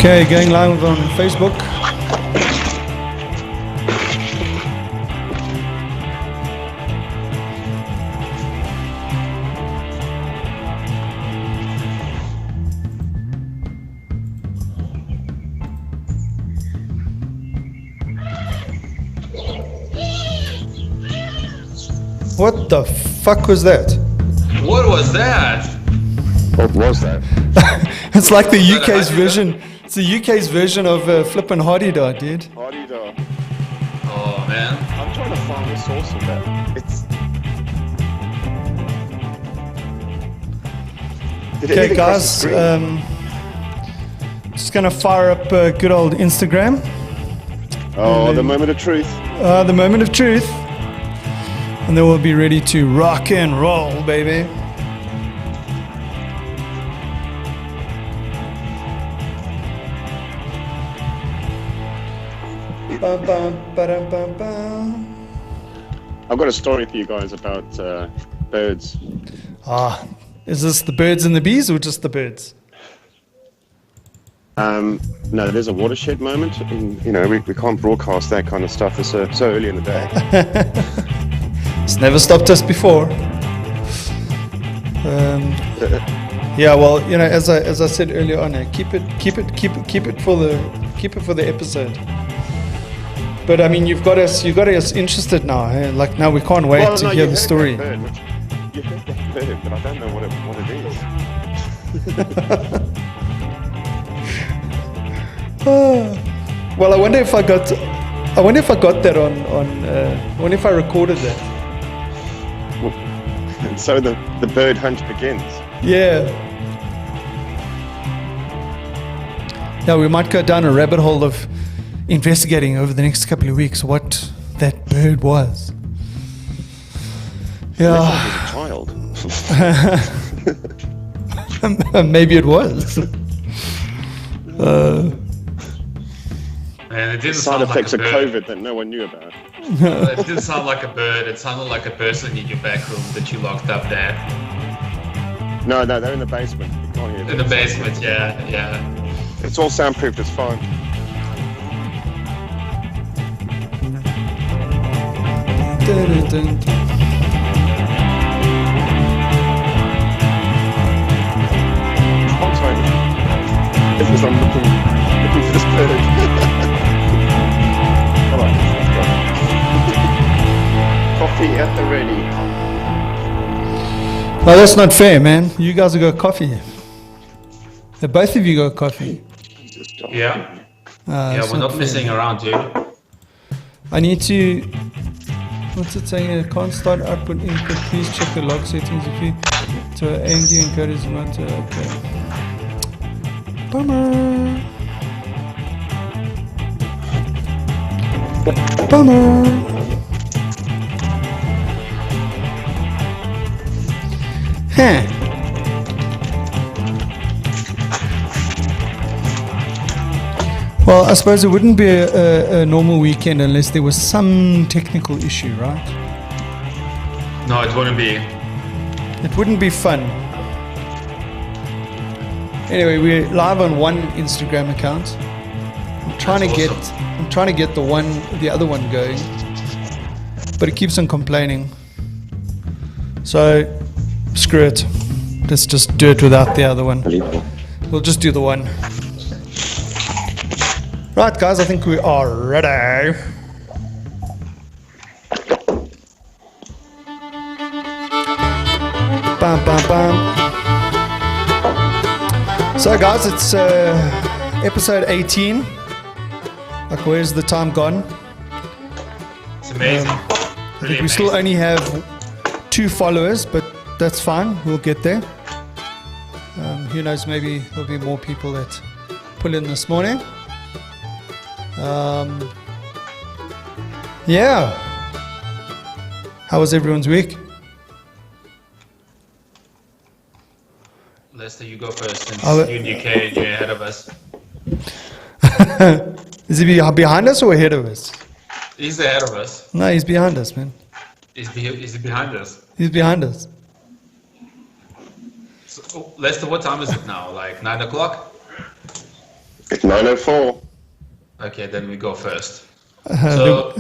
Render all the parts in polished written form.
Okay, going live on Facebook. What the fuck was that? What was that? What was that? It's like the UK's version. It's the UK's version of flippin' Hardy-Da, dude. Hardy-Da. Oh man. I'm trying to find the source of that. Okay, guys. Just gonna fire up good old Instagram. Oh, the moment of truth. The moment of truth. And then we'll be ready to rock and roll, baby. Bum, bum, ba-dum, bum, bum. I've got a story for you guys about birds. Is this the birds and the bees or just the birds? No, there's a watershed moment. And, we can't broadcast that kind of stuff. It's so early in the day. It's never stopped us before. Yeah, well, as I said earlier on, keep it for the episode. But I mean, you've got us interested now. Eh? Like now, we can't wait to hear the story. You heard that bird, but I don't know what it is. Well, I wonder if I got that on. I wonder if I recorded that. And so the bird hunt begins. Yeah. Now we might go down a rabbit hole of investigating over the next couple of weeks what that bird was. Yeah. It was a child. Maybe it was. Man, it didn't Side sound effects like a of bird. COVID that no one knew about. It didn't sound like a bird. It sounded like a person in your back room that you locked up there. No, they're in the basement. You can't hear them. In the basement, yeah. It's all soundproofed. It's fine. Dun, dun, dun. I'm sorry. Because I'm looking for this bird. All right, let's go. Coffee at the ready. Oh, that's not fair, man. You guys have got coffee. Both of you got coffee. Yeah. We're not messing around, dude. I need to. What's it saying? It can't start output input. Please check the log settings if you. So AMD encoder is not okay. Bummer. Bummer. Huh. Well, I suppose it wouldn't be a normal weekend unless there was some technical issue, right? No, it wouldn't be. It wouldn't be fun. Anyway, we're live on one Instagram account. I'm trying to get the other one going, but it keeps on complaining. So screw it. Let's just do it without the other one. We'll just do the one. Right, guys, I think we are ready. Bam, bam, bam. So, guys, it's episode 18. Like, where's the time gone? It's amazing. I think we still only have 2 followers, but that's fine. We'll get there. Who knows, maybe there'll be more people that pull in this morning. Yeah. How was everyone's week? Lester, you go first since you're in UK and you're ahead of us. Is he behind us or ahead of us? He's ahead of us. No, he's behind us, man. Is he behind us? He's behind us. So, Lester, what time is it now? Like 9 o'clock? It's 9:04. Okay, then we go first. Uh,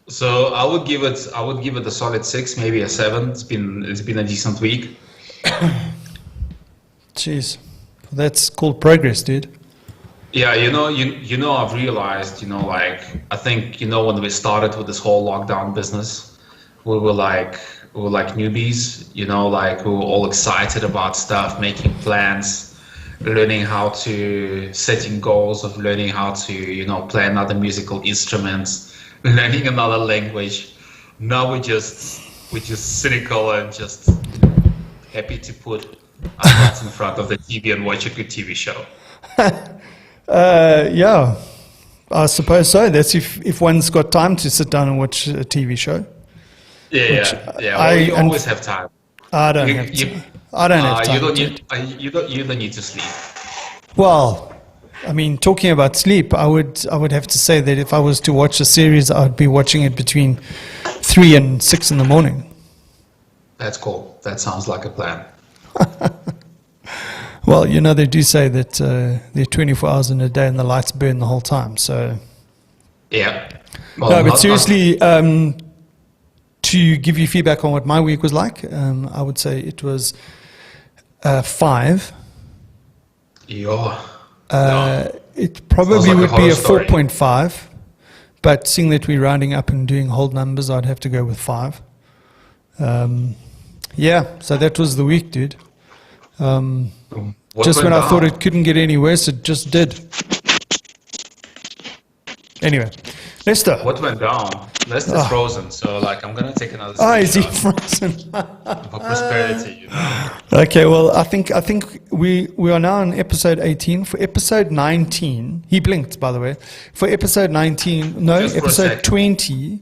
So I would give it a solid 6, maybe a 7. It's been a decent week. Jeez, that's called progress, dude. Yeah, I've realized, like, I think, when we started with this whole lockdown business, we were like newbies, like we were all excited about stuff, making plans, learning how to setting goals of learning how to, play another musical instrument, learning another language. Now we're just cynical and just happy to put our butts in front of the TV and watch a good TV show. Yeah, I suppose so. That's if one's got time to sit down and watch a TV show. Yeah. Well, you always have time. I don't have time. I don't have time. You don't need to sleep. Well, I mean, talking about sleep, I would have to say that if I was to watch a series, I would be watching it between 3 and 6 in the morning. That's cool. That sounds like a plan. Well, they do say that there are 24 hours in a day and the lights burn the whole time. So Yeah. Well, no, but seriously, to give you feedback on what my week was like, I would say it was 5. Yeah. It probably Sounds like a would be horror a story. 4.5, but seeing that we're rounding up and doing whole numbers, I'd have to go with 5. Yeah, so that was the week, dude. What Just went when I down? thought it couldn't get any worse, it just did. Anyway, Lester. What went down? Leicester's frozen, so like I'm gonna take another. Oh, is he screenshot frozen? for prosperity? Okay, well, I think we are now on episode 18. For episode 19, he blinked, by the way. For episode 19, no, Just for a episode sec. 20,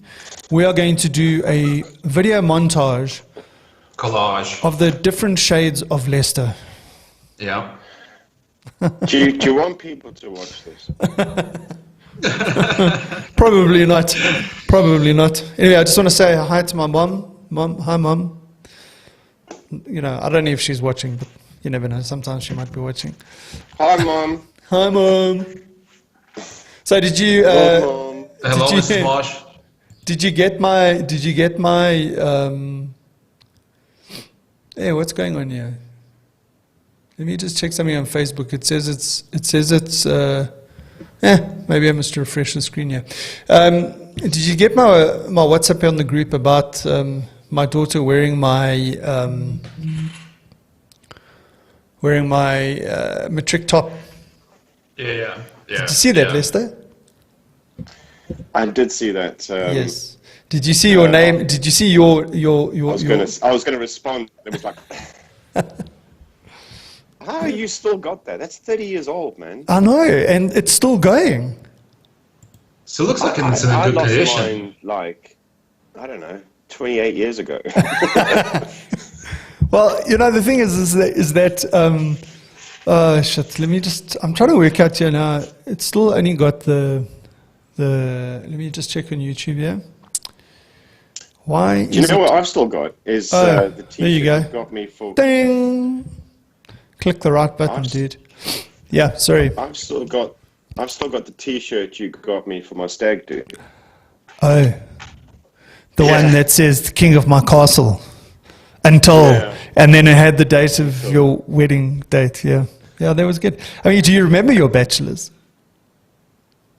we are going to do a video montage Collage. of the different shades of Lester. Yeah. Do you want people to watch this? Probably not. Probably not. Anyway, I just want to say hi to my mom. Hi, Mom. I don't know if she's watching, but you never know. Sometimes she might be watching. Hi, Mom. Hi, Mom. So did you? Hello, Mom. Hello, Did you- Mrs. Marsh. Did you get my? Hey, what's going on here? Let me just check something on Facebook. It says it's. Maybe I must refresh the screen here. Did you get my WhatsApp on the group about my daughter wearing my matric top? Yeah. Did you see that, yeah. Lester? I did see that. Yes. Did you see your name? Did you see your? I was gonna respond. It was like, how you still got that? That's 30 years old, man. I know, and it's still going. Still looks like it's in I a good lost condition. mine like, I don't know, 28 years ago. Well, the thing is that shit. Let me just. I'm trying to work out here now. It's still only got the. Let me just check on YouTube here. Why? Do you know what I've still got? Is the t-shirt there you go. you got me for. Ding! Click the right button, dude. Yeah, sorry. I've still got the t-shirt you got me for my stag do. Oh, the one that says "the king of my castle," and then it had the date of your wedding date. Yeah, that was good. I mean, do you remember your bachelor's?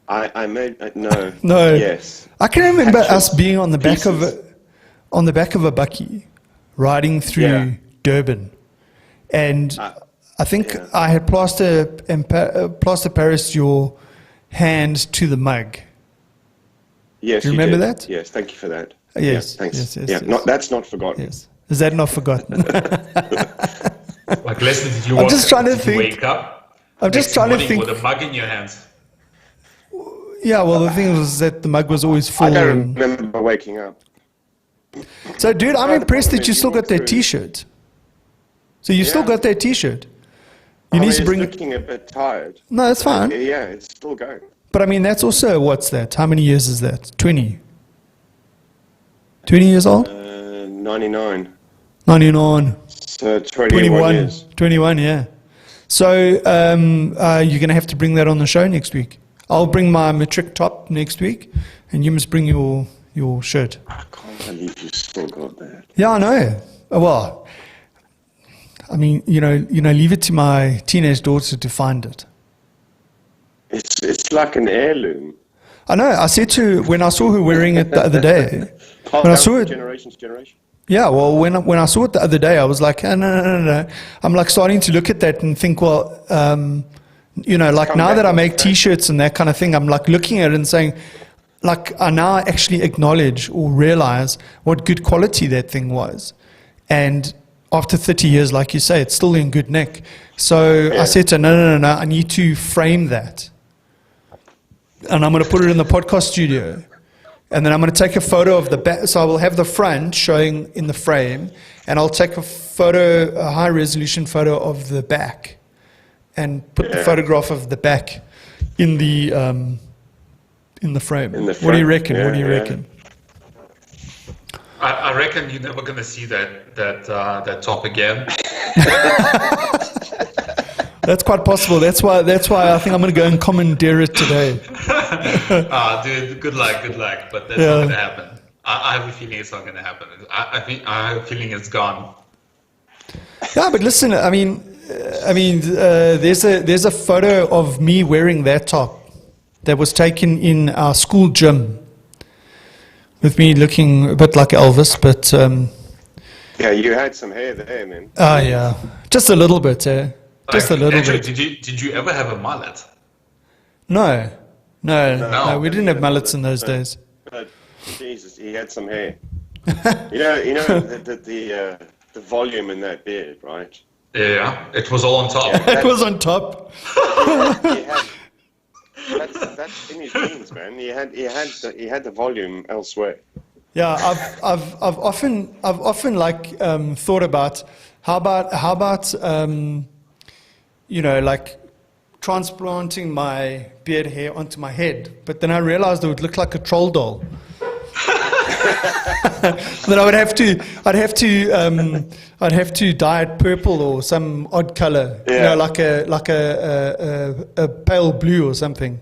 I made no. No. Yes. I can remember Actual us being on the back of pieces. a bucky, riding through Durban, and I think I had plaster Paris your hand to the mug. Yes. Do you remember did. that? Yes. Thank you for that. Yes. Yeah, thanks. Yes, Yes. That's not forgotten. Yes. Is that not forgotten? Like, Leslie, did you I'm just trying to did you think. wake up? I'm just next trying to morning think. with a mug in your hands. Yeah, well, the thing was that the mug was always full. I don't and- remember waking up. So, dude, I'm the impressed problem that is you you still walk got that through- T-shirt. So you still Yeah. got that T-shirt. You I need mean, to bring it's it. looking a bit tired. No, that's fine. Yeah, it's still going. But I mean, that's also, what's that? How many years is that? 20? 20 years old? 99. 99. So 21 21. years. 21, yeah. So you're going to have to bring that on the show next week. I'll bring my matric top next week, and you must bring your shirt. I can't believe you still got that. Yeah, I know. Well, I mean, leave it to my teenage daughter to find it. It's like an heirloom. I know. I said to when I saw her wearing it the other day. When I saw it, generation to generation. yeah. Well, when I saw it the other day, I was like, no. I'm like starting to look at that and think, well, like now that I make T-shirts and that kind of thing, I'm like looking at it and saying, like, I now actually acknowledge or realize what good quality that thing was, and after 30 years, like you say, it's still in good nick. So I said to her, no, I need to frame that. And I'm going to put it in the podcast studio. And then I'm going to take a photo of the back. So I will have the front showing in the frame. And I'll take a high-resolution photo of the back. And put the photograph of the back in the frame. What do you reckon? Yeah, what do you reckon? I reckon you're never gonna see that top again. That's quite possible. That's why I think I'm going to go and commandeer it today. Dude, good luck. But that's not gonna happen. I have a feeling it's not gonna happen. I have a feeling it's gone. Yeah, but listen, I mean, there's a photo of me wearing that top that was taken in our school gym, with me looking a bit like Elvis, but yeah, you had some hair there, man. Oh yeah, just a little bit, just a little bit. Did you ever have a mullet? No, we didn't have mullets in those days. Jesus, he had some hair. you know the volume in that beard, right? Yeah, it was all on top. Yeah, it was on top. That's in his genes, man. He had the volume elsewhere. Yeah, I've often like thought about how about like transplanting my beard hair onto my head, but then I realized it would look like a troll doll. Then I'd have to dye it purple or some odd color, like a pale blue or something,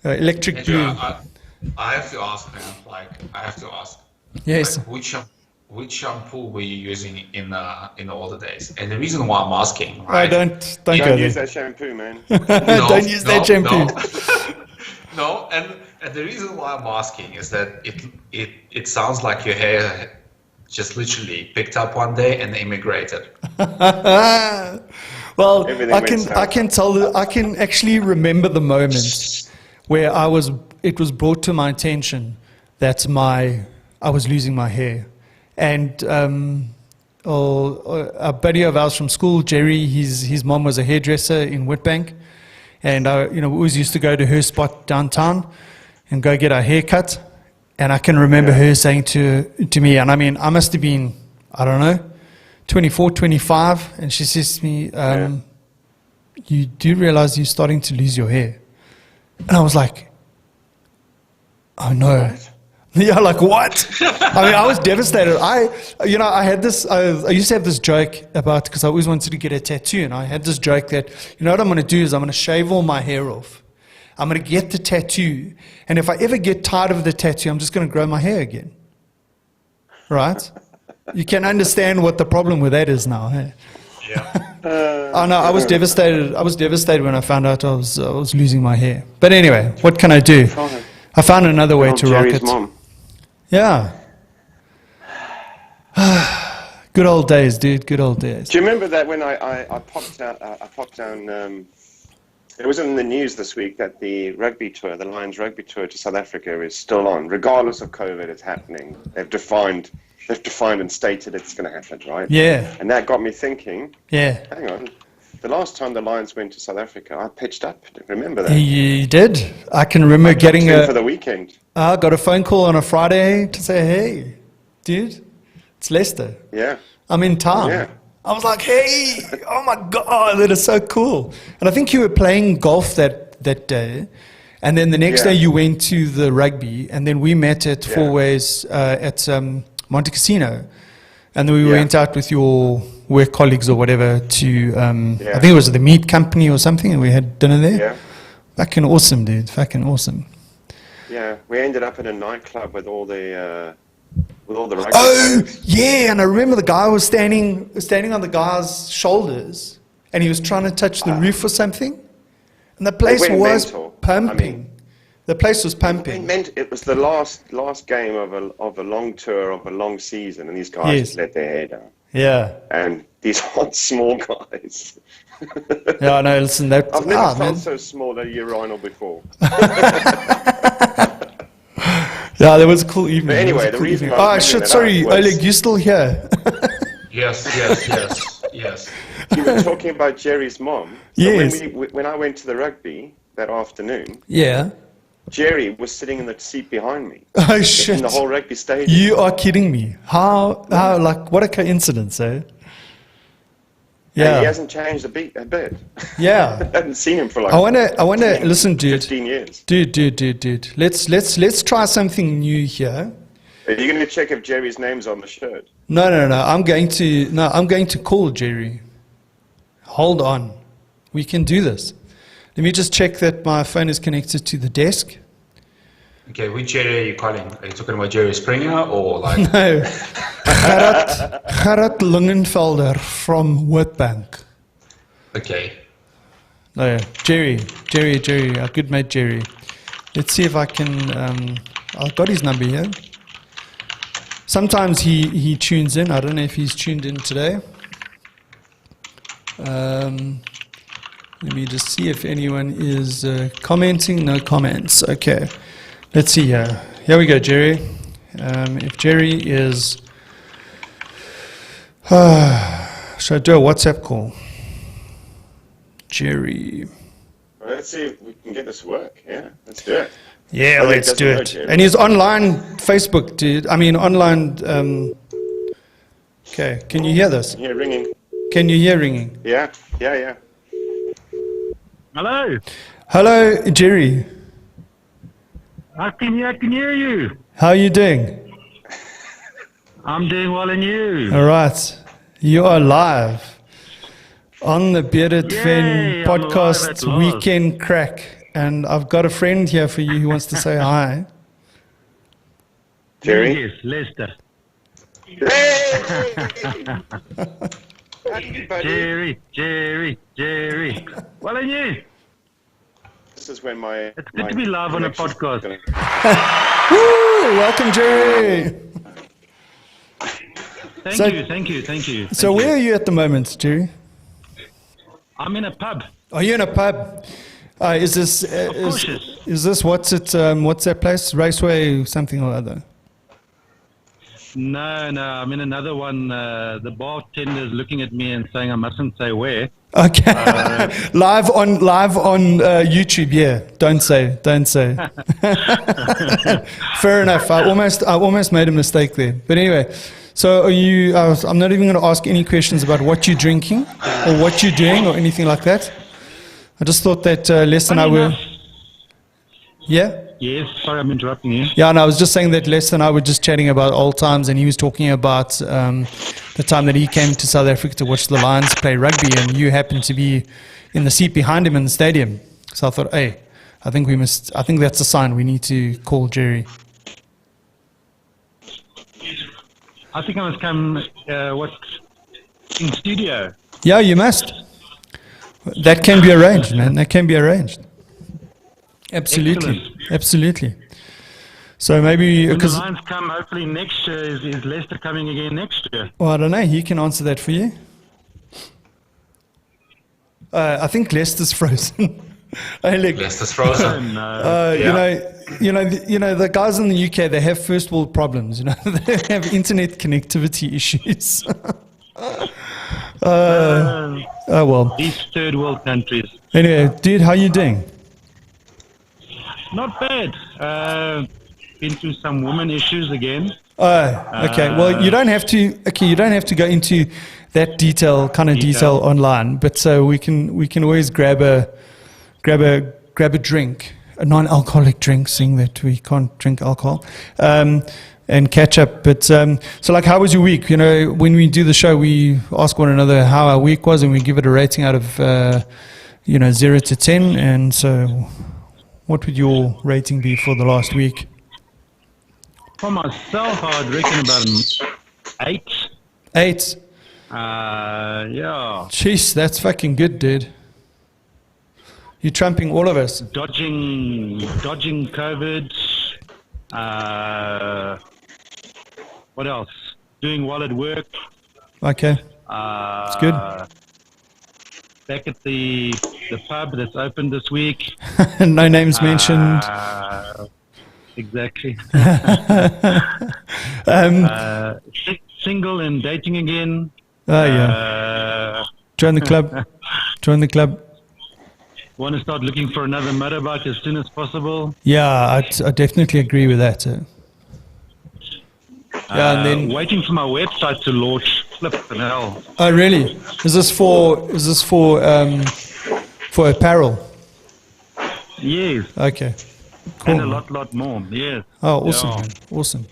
electric blue. I have to ask, man. I have to ask. Yes. Which shampoo were you using in the older days? And the reason why I'm asking, right? Don't use that shampoo, man. Don't use that shampoo. No, and the reason why I'm asking is that it sounds like your hair just literally picked up one day and immigrated. Well, I can actually remember the moment where it was brought to my attention that I was losing my hair, and a buddy of ours from school, Jerry, his mom was a hairdresser in Witbank, and we always used to go to her spot downtown and go get our hair cut. And I can remember her saying to me, and I mean, I must have been, I don't know, 24, 25, and she says to me, you do realize you're starting to lose your hair? And I was like, oh no. What? Yeah, like what? I mean, I was devastated. I used to have this joke about, because I always wanted to get a tattoo, and I had this joke that, what I'm going to do is I'm going to shave all my hair off. I'm going to get the tattoo, and if I ever get tired of the tattoo, I'm just going to grow my hair again. Right? You can understand what the problem with that is now. Hey? Yeah. Oh no, I was devastated. I was devastated when I found out I was losing my hair. But anyway, what can I do? I found another way to rock it. Mom. Yeah. Good old days, dude. Good old days. Do you remember that when I popped down? It was in the news this week that the rugby tour, the Lions rugby tour to South Africa, is still on, regardless of COVID. It's happening. They've defined and stated it's going to happen, right? Yeah. And that got me thinking. Yeah. Hang on. The last time the Lions went to South Africa, I pitched up. Remember that? You did. I can remember getting for the weekend. I got a phone call on a Friday to say, "Hey, dude, it's Leicester. Yeah. I'm in town." Yeah. I was like, "Hey, oh my God, that is so cool!" And I think you were playing golf that day, and then the next day you went to the rugby, and then we met at Four Ways at Monte Casino. And then we went out with your work colleagues or whatever to, I think it was the meat company or something, and we had dinner there. Yeah. Fucking awesome, dude. Fucking awesome. Yeah, we ended up in a nightclub with all the rugby Oh, players. yeah, and I remember the guy was standing on the guy's shoulders, and he was trying to touch the roof or something, and the place went was mental. pumping. The place was pumping. It was the last game of a long tour of a long season, and these guys just let their hair down. Yeah. And these hot small guys. Yeah, no, listen, that. I've never felt man. so small at a urinal before. Yeah, that was a cool evening. But anyway, It was a the reason evening. I was Oh, shit, bringing that sorry, up was- Oleg, you still here? Yes. You were talking about Jerry's mom. So Yes. when I went to the rugby that afternoon, Yeah. Jerry was sitting in the seat behind me. Oh, shit. In the whole rugby stadium. You are kidding me. How, like, what a coincidence, eh? And Yeah. he hasn't changed a bit. Yeah. I haven't seen him for like I wonder, listen, dude. 15 years. Dude. Let's try something new here. Are you going to check if Jerry's name's on the shirt? No. I'm going to call Jerry. Hold on. We can do this. Let me just check that my phone is connected to the desk. Okay, which Jerry are you calling? Are you talking about Jerry Springer or like? No. Gerard Lungenfelder from Witbank. Okay. No, Jerry, our good mate Jerry. Let's see if I can, I've got his number here. Sometimes he tunes in. I don't know if he's tuned in today. Let me just see if anyone is commenting. No comments. Okay. Let's see here. Here we go, Jerry. If Jerry is... should I do a WhatsApp call? Jerry. Well, let's see if we can get this to work. Yeah, let's do it. Yeah, Oleg let's do doesn't know it. Jerry. And he's online Facebook, dude. I mean, online... okay, can you hear this? Yeah, ringing. Can you hear ringing? Yeah. Hello. Hello, Jerry. I can hear you. How are you doing? I'm doing well, and you? All right. You are live on the Bearded Yay, Fen I'm live podcast at last. Weekend Craic. And I've got a friend here for you who wants to say hi. Jerry? Yes, Lester. Hey! Howdy, buddy. Jerry. Well, and you? This is when my... It's good to be live on a podcast. Woo! Welcome, Jerry. Thank you. So where are you at the moment, Jerry? I'm in a pub. Are you in a pub? Is this is this what's that place? Raceway something or other? No, I'm in another one. The bartender's looking at me and saying I mustn't say where. Okay. live on YouTube. Yeah. Don't say. Fair enough. I almost made a mistake there. But anyway, so are you? I'm not even going to ask any questions about what you're drinking or what you're doing or anything like that. I just thought that Les and I were. Yeah. Yes, sorry I'm interrupting you. Yeah, and I was just saying that Les and I were just chatting about old times, and he was talking about the time that he came to South Africa to watch the Lions play rugby, and you happened to be in the seat behind him in the stadium. So I thought, hey, I think that's a sign we need to call Jerry. I think I must come, in studio. Yeah, you must. That can be arranged, man. That can be arranged. Absolutely. So maybe When the because Lions come, hopefully next year, is Leicester coming again next year? well, I don't know. He can answer that for you. I think Leicester's frozen. Leicester's frozen. No. You know, the guys in the UK, they have first world problems. You know, they have internet connectivity issues. Oh well. These third world countries. Anyway, dude, how you doing? Not bad. Been through some woman issues again. Oh, okay. Well, you don't have to. Okay, you don't have to go into that detail online. But so we can always grab a drink, a non-alcoholic drink, seeing that we can't drink alcohol. and catch up. But so, like, how was your week? You know, when we do the show, we ask one another how our week was, and we give it a rating out of 0 to 10. And so, what would your rating be for the last week? For myself, I'd reckon about an 8. 8. Yeah. Jeez, that's fucking good, dude. You're trumping all of us. Dodging COVID. What else? Doing well at work. Okay. It's good. Back at the pub that's opened this week. No names mentioned. Exactly. Single and dating again. Oh, yeah. Join the club. Join the club. Want to start looking for another motorbike as soon as possible. Yeah, I definitely agree with that. Yeah, and then waiting for my website to launch. Flippin' hell. Oh, really? Is this for apparel? Yes. Okay. Cool. And a lot more. Yes. Oh, awesome, man. Awesome.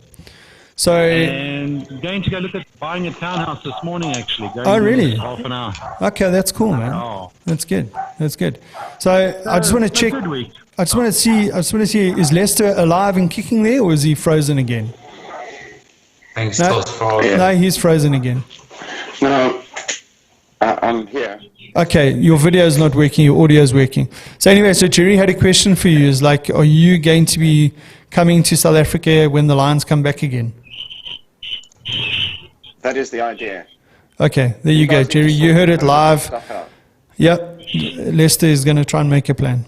So. And going to go look at buying a townhouse this morning, actually. Oh, really? Half an hour. Okay, that's cool, man. Oh. That's good. That's good. So I just want to check. Good week. I just want to see. Is Lester alive and kicking there, or is he frozen again? I think still frozen. No, he's frozen again. No, I'm here. Okay, your video is not working, your audio is working. So anyway, so Jerry had a question for you. Is like, are you going to be coming to South Africa when the Lions come back again? That is the idea. Okay, there you go, Jerry. You heard it live. Yep, Lester is going to try and make a plan.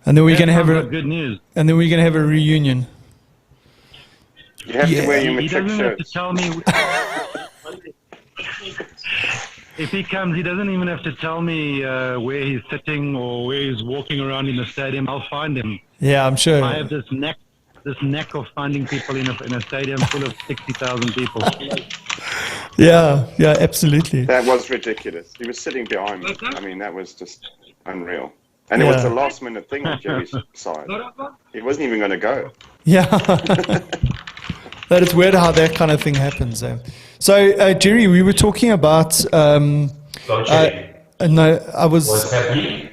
And then we're going to have good news. And then we're going to have a reunion. You have to wear your He matric doesn't have to shirts. tell me. If he comes, he doesn't even have to tell me where he's sitting or where he's walking around in the stadium. I'll find him. Yeah, I'm sure. I have this knack of finding people in a stadium full of 60,000 people. Yeah, absolutely. That was ridiculous. He was sitting behind me. I mean, that was just unreal. And it was the last minute thing on Jerry's side. He wasn't even going to go. Yeah. That is weird how that kind of thing happens. So, Jerry, we were talking about. No, I was. What's happening?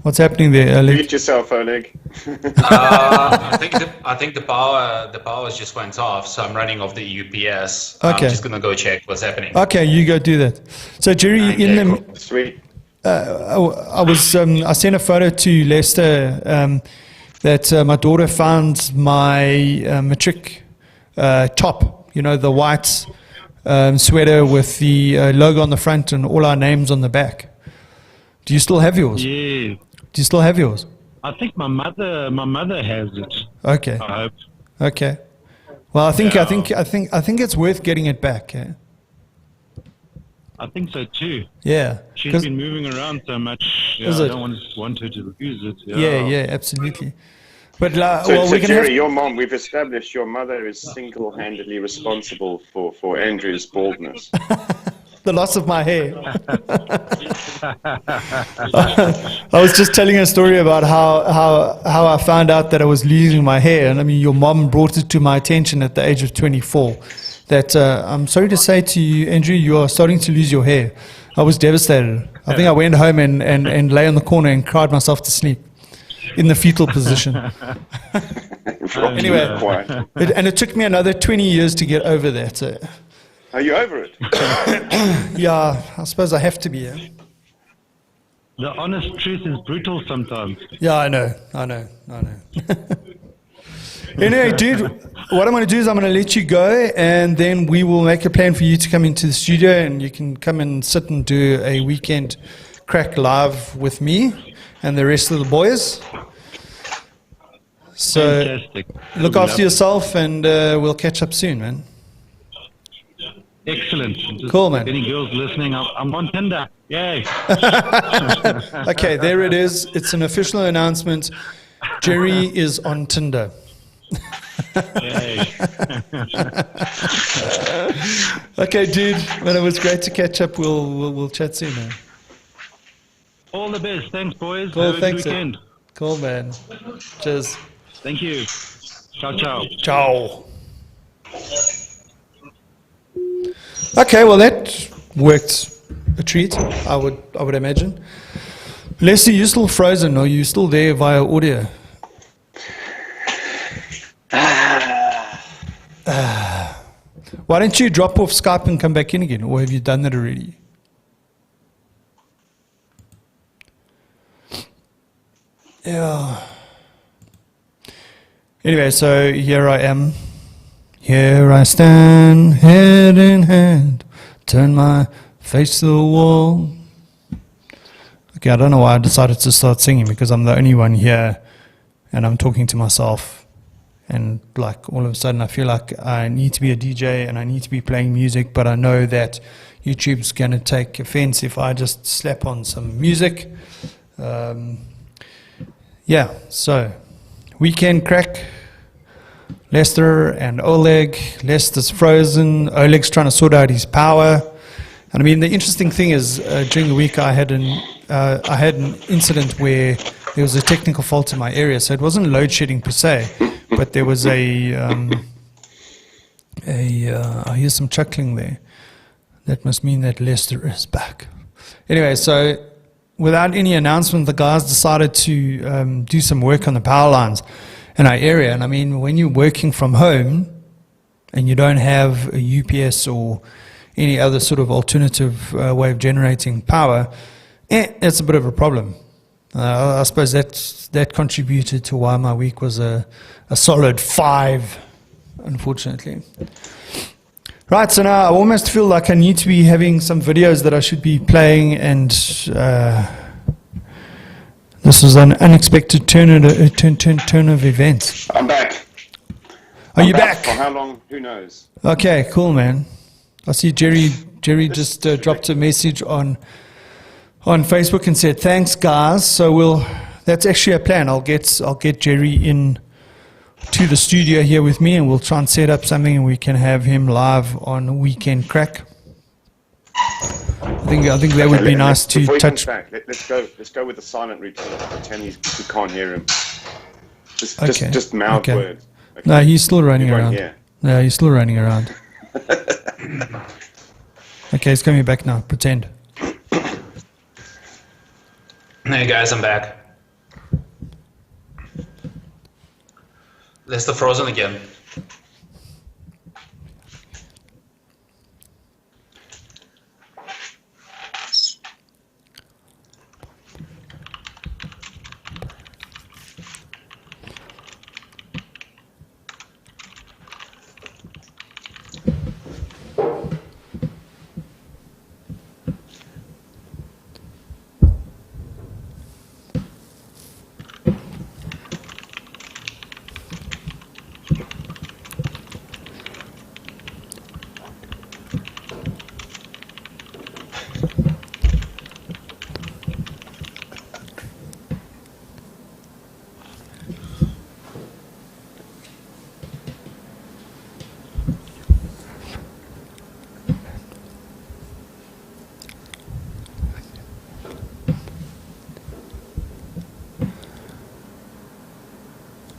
What's happening there, Oleg? Mute yourself, Oleg. I think the power just went off, so I'm running off the UPS. Okay. I'm just gonna go check what's happening. Okay, you go do that. So, Jerry, Cool. Sweet. I sent a photo to Lester that my daughter found my matric top. You know, the white sweater with the logo on the front and all our names on the back. Do you still have yours? Yeah. Do you still have yours? I think my mother has it. Okay. I hope. Okay. Well, I think it's worth getting it back. Yeah. I think so too. Yeah. She's been moving around so much. Yeah, I don't want her to lose it. Yeah, absolutely. But so Jerry, your mom, we've established your mother is single-handedly responsible for Andrew's baldness. The loss of my hair. I was just telling a story about how I found out that I was losing my hair. And I mean, your mom brought it to my attention at the age of 24. That I'm sorry to say to you, Andrew, you are starting to lose your hair. I was devastated. I think I went home and lay on the corner and cried myself to sleep in the fetal position. Anyway, and it took me another 20 years to get over that. Are you over it? Yeah, I suppose I have to be. Yeah? The honest truth is brutal sometimes. Yeah, I know. Anyway, dude, what I'm going to do is I'm going to let you go, and then we will make a plan for you to come into the studio, and you can come and sit and do a Weekend Craic live with me and the rest of the boys. So Fantastic. Look after yourself, and we'll catch up soon, man. Excellent. Just cool, man. Any girls listening, I'm on Tinder. Yay. Okay, there it is. It's an official announcement. Jerry is on Tinder. Yay. Okay, dude. Well, it was great to catch up. We'll chat soon, man. All the best. Thanks, boys. Cool, Have a thanks, good weekend. Cool, man. Cheers. Thank you. Ciao, ciao. Ciao. Okay, well that worked a treat, I would imagine. Leslie, you still frozen, or are you still there via audio? Why don't you drop off Skype and come back in again, or have you done that already? Yeah. Anyway, so here I am. Here I stand, head in hand, turn my face to the wall. Okay, I don't know why I decided to start singing, because I'm the only one here and I'm talking to myself, and like all of a sudden I feel like I need to be a DJ and I need to be playing music, but I know that YouTube's going to take offense if I just slap on some music. Yeah, so Weekend Craic, Lester and Oleg. Lester's frozen. Oleg's trying to sort out his power. And I mean, the interesting thing is, during the week I had an incident where there was a technical fault in my area. So it wasn't load shedding per se, but there was I hear some chuckling there. That must mean that Lester is back. Anyway, so without any announcement, the guys decided to do some work on the power lines in our area. And I mean, when you're working from home and you don't have a UPS or any other sort of alternative way of generating power, it's a bit of a problem. I suppose that contributed to why my week was a solid 5, unfortunately. Right, so now I almost feel like I need to be having some videos that I should be playing, and this is an unexpected turn of events. I'm back. Are you back? For how long? Who knows? Okay, cool, man. I see Jerry just dropped a message on Facebook and said, thanks, guys. So that's actually a plan. I'll get Jerry in to the studio here with me, and we'll try and set up something, and we can have him live on Weekend Craic. I think that would be nice to touch. Let's go with the silent routine. Pretend we can't hear him. Just mouth words. Okay. No, he's still running around. No, he's still running around. Okay, he's coming back now. Pretend. Hey guys, I'm back. Lester frozen again.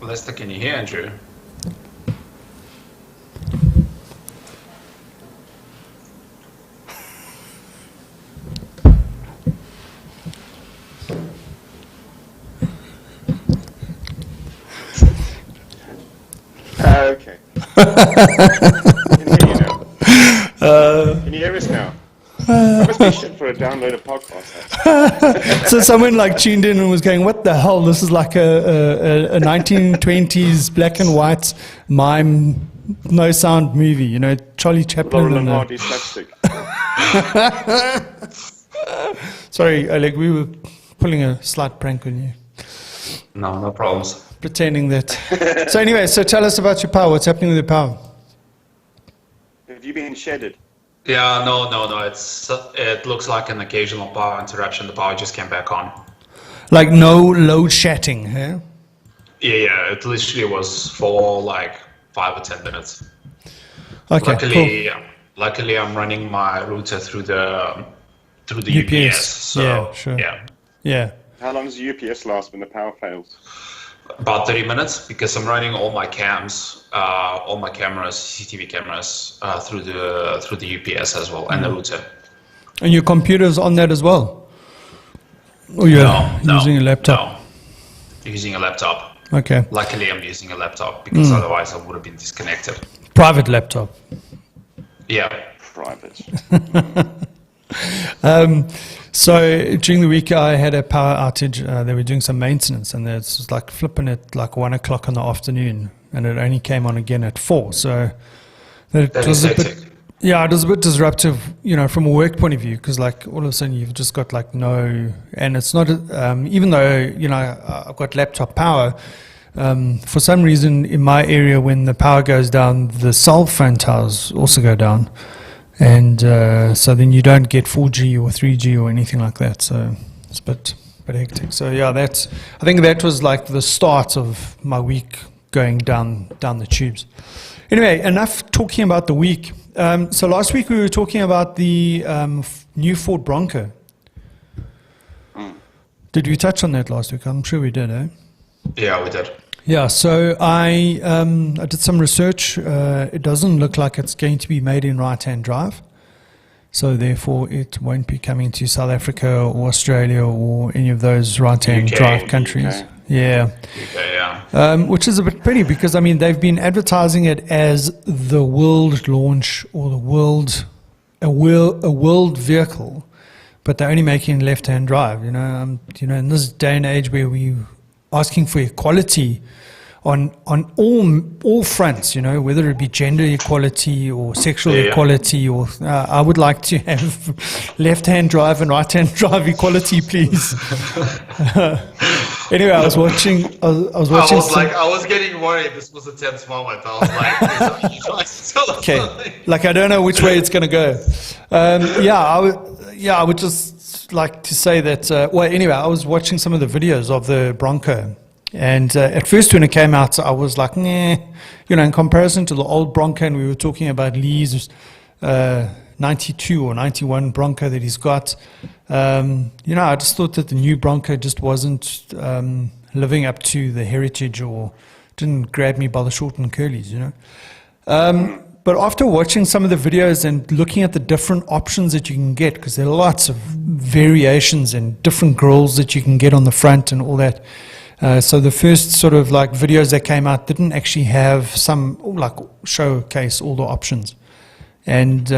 Lester, can you hear Andrew? Okay. Can hear you now. Can you hear us now? That must be shit for a downloaded podcast. So someone like tuned in and was going, what the hell? This is like a 1920s black and white mime, no sound movie, you know, Charlie Chaplin. Laurel and Hardy slapstick. Sorry, Oleg, we were pulling a slight prank on you. No problems. Pretending that. So anyway, so tell us about your power. What's happening with your power? Have you been shedded? Yeah, no. It looks like an occasional power interruption. The power just came back on. Like no load shedding, huh? Yeah. It literally was for like 5 or 10 minutes. Okay. Luckily, I'm running my router through the UPS. So, yeah, sure. Yeah. Yeah. How long does the UPS last when the power fails? About 30 minutes, because I'm running all my cameras, CCTV cameras, through the UPS as well, and the router. And your computer's on that as well? Or you're using a laptop? No, using a laptop. Okay. Luckily, I'm using a laptop, because otherwise I would have been disconnected. Private laptop? Yeah. Private. So during the week I had a power outage. They were doing some maintenance, and it's just like flipping at like 1 o'clock in the afternoon, and it only came on again at 4. So it was a bit, it was a bit disruptive, from a work point of view, because like all of a sudden you've just got like no, and it's not, even though, I've got laptop power, for some reason in my area, when the power goes down, the cell phone towers also go down. And so then you don't get 4G or 3G or anything like that. So it's a bit hectic. So yeah, I think that was like the start of my week going down the tubes. Anyway, enough talking about the week. So last week we were talking about the new Ford Bronco. Did we touch on that last week? I'm sure we did, eh? Yeah, we did. Yeah, so I did some research. It doesn't look like it's going to be made in right-hand drive. So therefore it won't be coming to South Africa or Australia or any of those right-hand drive countries. UK. Yeah. UK, yeah. Which is a bit pity, because I mean they've been advertising it as the world launch or a world vehicle, but they're only making left-hand drive. In this day and age where we asking for equality on all fronts, whether it be gender equality or sexual equality, or I would like to have left-hand drive and right-hand drive equality, please. Anyway, I was watching. I was getting worried. This was a tense moment. I was like, you trying to tell us something? Like I don't know which way it's going to go. I would just like to say that. Anyway, I was watching some of the videos of the Bronco. And at first when it came out, I was like, nah, in comparison to the old Bronco, and we were talking about Lee's 92 or 91 Bronco that he's got, I just thought that the new Bronco just wasn't living up to the heritage, or didn't grab me by the short and curlies, But after watching some of the videos and looking at the different options that you can get, because there are lots of variations and different grills that you can get on the front and all that. So the first sort of like videos that came out didn't actually have some like showcase all the options. And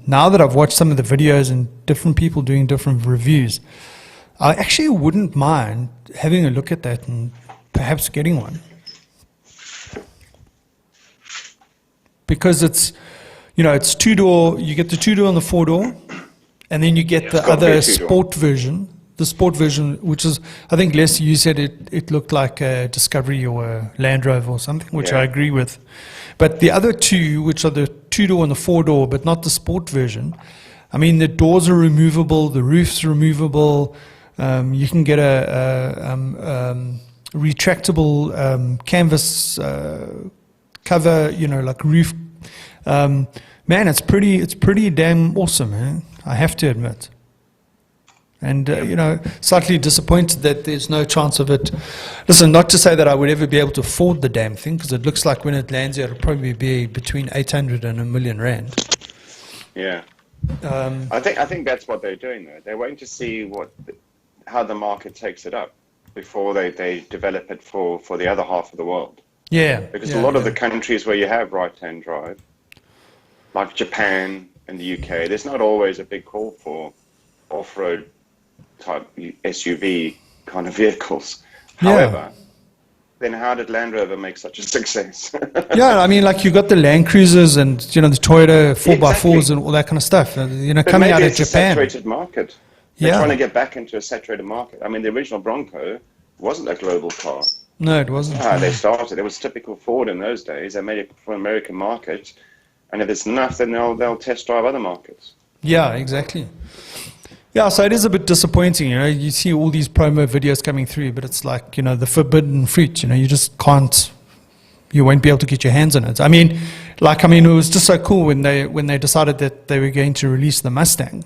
now that I've watched some of the videos and different people doing different reviews, I actually wouldn't mind having a look at that and perhaps getting one. Because it's, it's 2-door, you get the 2-door and the 4-door, and then you get the other sport version. The sport version, which is, I think, Les, you said it looked like a Discovery or a Land Rover or something, which I agree with. But the other two, which are the 2-door and the 4-door, but not the sport version, I mean, the doors are removable, the roof's removable, you can get a retractable canvas cover, like roof. Man, it's pretty damn awesome, man. I have to admit. And, slightly disappointed that there's no chance of it. Listen, not to say that I would ever be able to afford the damn thing, because it looks like when it lands here, it'll probably be between 800 and R1 million. Yeah. I think that's what they're doing, though. They're waiting to see how the market takes it up before they develop it for the other half of the world. Yeah. Because a lot of the countries where you have right-hand drive, like Japan and the UK, there's not always a big call for off-road type SUV kind of vehicles. However, then how did Land Rover make such a success? Yeah, I mean, like you got the Land Cruisers and the Toyota 4x4s and all that kind of stuff. But coming out of Japan. A saturated market. They're trying to get back into a saturated market. I mean, the original Bronco wasn't a global car. No, it wasn't. They started. It was typical Ford in those days. They made it for an American market, and if it's enough, then they'll test drive other markets. Yeah, exactly. Yeah, so it is a bit disappointing, you see all these promo videos coming through, but it's like, the forbidden fruit, you just can't, you won't be able to get your hands on it. I mean, it was just so cool when they decided that they were going to release the Mustang,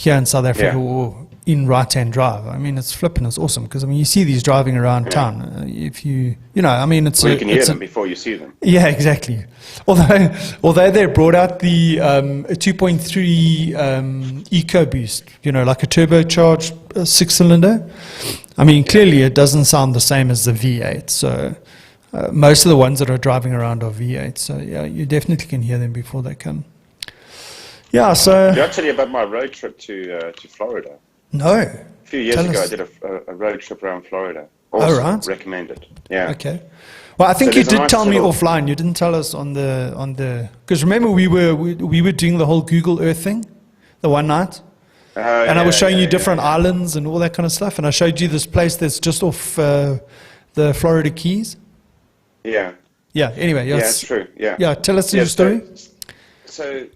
here in South Africa Yeah. or in right-hand drive. I mean, it's flipping, it's awesome because I mean, you see these driving around town. If you know, I mean, it's Well, you can hear it's them before you see them. yeah, exactly. Although they brought out the 2.3 EcoBoost, you know, like a turbocharged 6-cylinder. I mean, clearly it doesn't sound the same as the V8. So most of the ones that are driving around are V8. So yeah, you definitely can hear them before they come. Yeah. So Did I tell you about my road trip to Florida? no. A few years Tell ago, us. I did a road trip around Florida. Oh, Also right. recommended. Yeah. Okay. Well, I think So you there's a did nice tell me little- offline. You didn't tell us on the because remember we were doing the whole Google Earth thing, the one night, and I was showing you different islands and all that kind of stuff, and I showed you this place that's just off the Florida Keys. Yeah. Yeah. Anyway. Yeah, it's true. Yeah. Yeah. Tell us your Yeah, story. So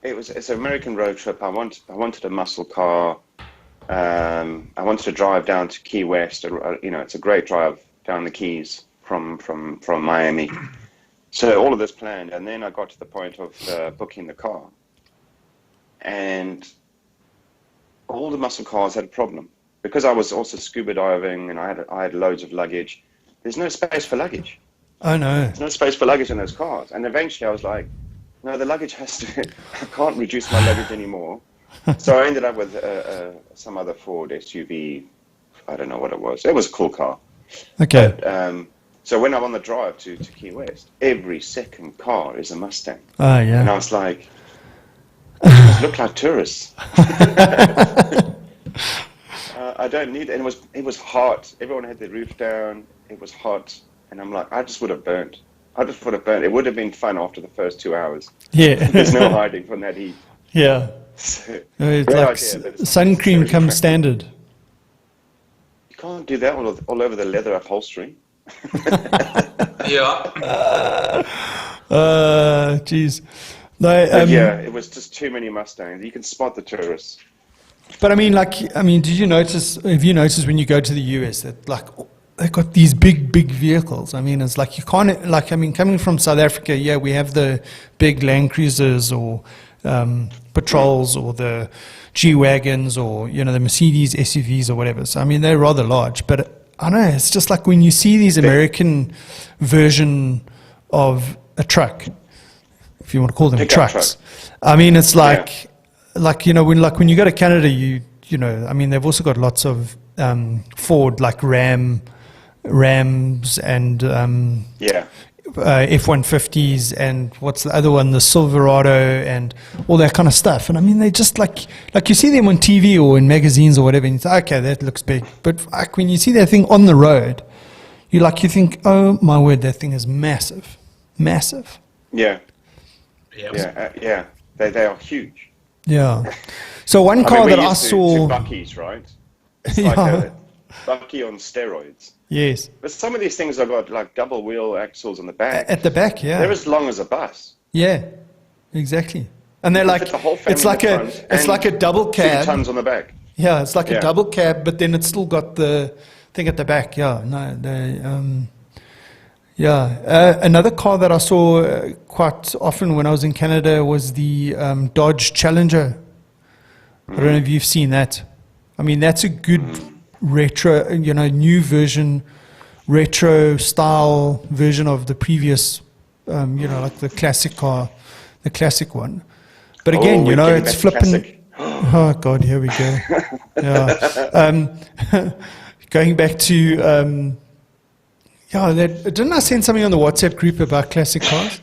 it's an American road trip. I wanted a muscle car. I wanted to drive down to Key West. You know, it's a great drive down the Keys from Miami. So all of this planned, and then I got to the point of booking the car, and all the muscle cars had a problem because I was also scuba diving and I had loads of luggage. There's no space for luggage. Oh no. There's no space for luggage in those cars. And eventually I was like, no, the luggage has to, I can't reduce my luggage anymore. So I ended up with some other Ford SUV. I don't know what it was. It was a cool car. Okay. But, so when I'm on the drive to Key West, every second car is a Mustang. Oh And I yeah. was like, these look like tourists. I don't need it. And it was hot. Everyone had their roof down. It was hot. And I'm like, I just would have burnt. It would have been fun after the first 2 hours. Yeah. There's no hiding from that heat. Yeah. So, It's great like idea, but it's sun cream very comes attractive. standard. You can't do that all over the leather upholstery. Yeah. Jeez. No, Yeah, it was just too many Mustangs. You can spot the tourists. But have you noticed when you go to the US that like they've got these big vehicles? I mean, it's like you can't, like, I mean, coming from South Africa, yeah, we have the big Land Cruisers or Patrols or the G-Wagons or, you know, the Mercedes SUVs or whatever. So, I mean, they're rather large. But I don't know, it's just like when you see these American version of a truck, if you want to call them Pickup trucks. truck. I mean, it's like, you know, when you go to Canada, you know, I mean, they've also got lots of Ford, like Rams and Yeah. F-150s and what's the other one, the Silverado and all that kind of stuff. And I mean, they just like you see them on TV or in magazines or whatever, and you think, okay, that looks big. But like when you see that thing on the road, you think, oh my word, that thing is massive. Yeah. Yeah. Yeah. They are huge. Yeah. So one I car mean, we're that I used to saw. Bucky's, right? It's like Yeah. a Bucky on steroids. Yes. But some of these things have got like double wheel axles on the back. At the back, yeah. They're as long as a bus. Yeah, exactly. And they're You like, fit the whole family it's like in the a, front it's and like a double 2 cab. tons on the back. Yeah, it's like a Yeah. double cab, but then it's still got the thing at the back. Yeah, no, another car that I saw quite often when I was in Canada was the Dodge Challenger. I don't know if you've seen that. I mean, that's a good retro, you know, new version, retro style version of the previous, you know, like the classic car, the classic one. But again, Oh, you know, we're it's getting back to flipping. Oh God, here we go. Yeah. Going back to, didn't I send something on the WhatsApp group about classic cars?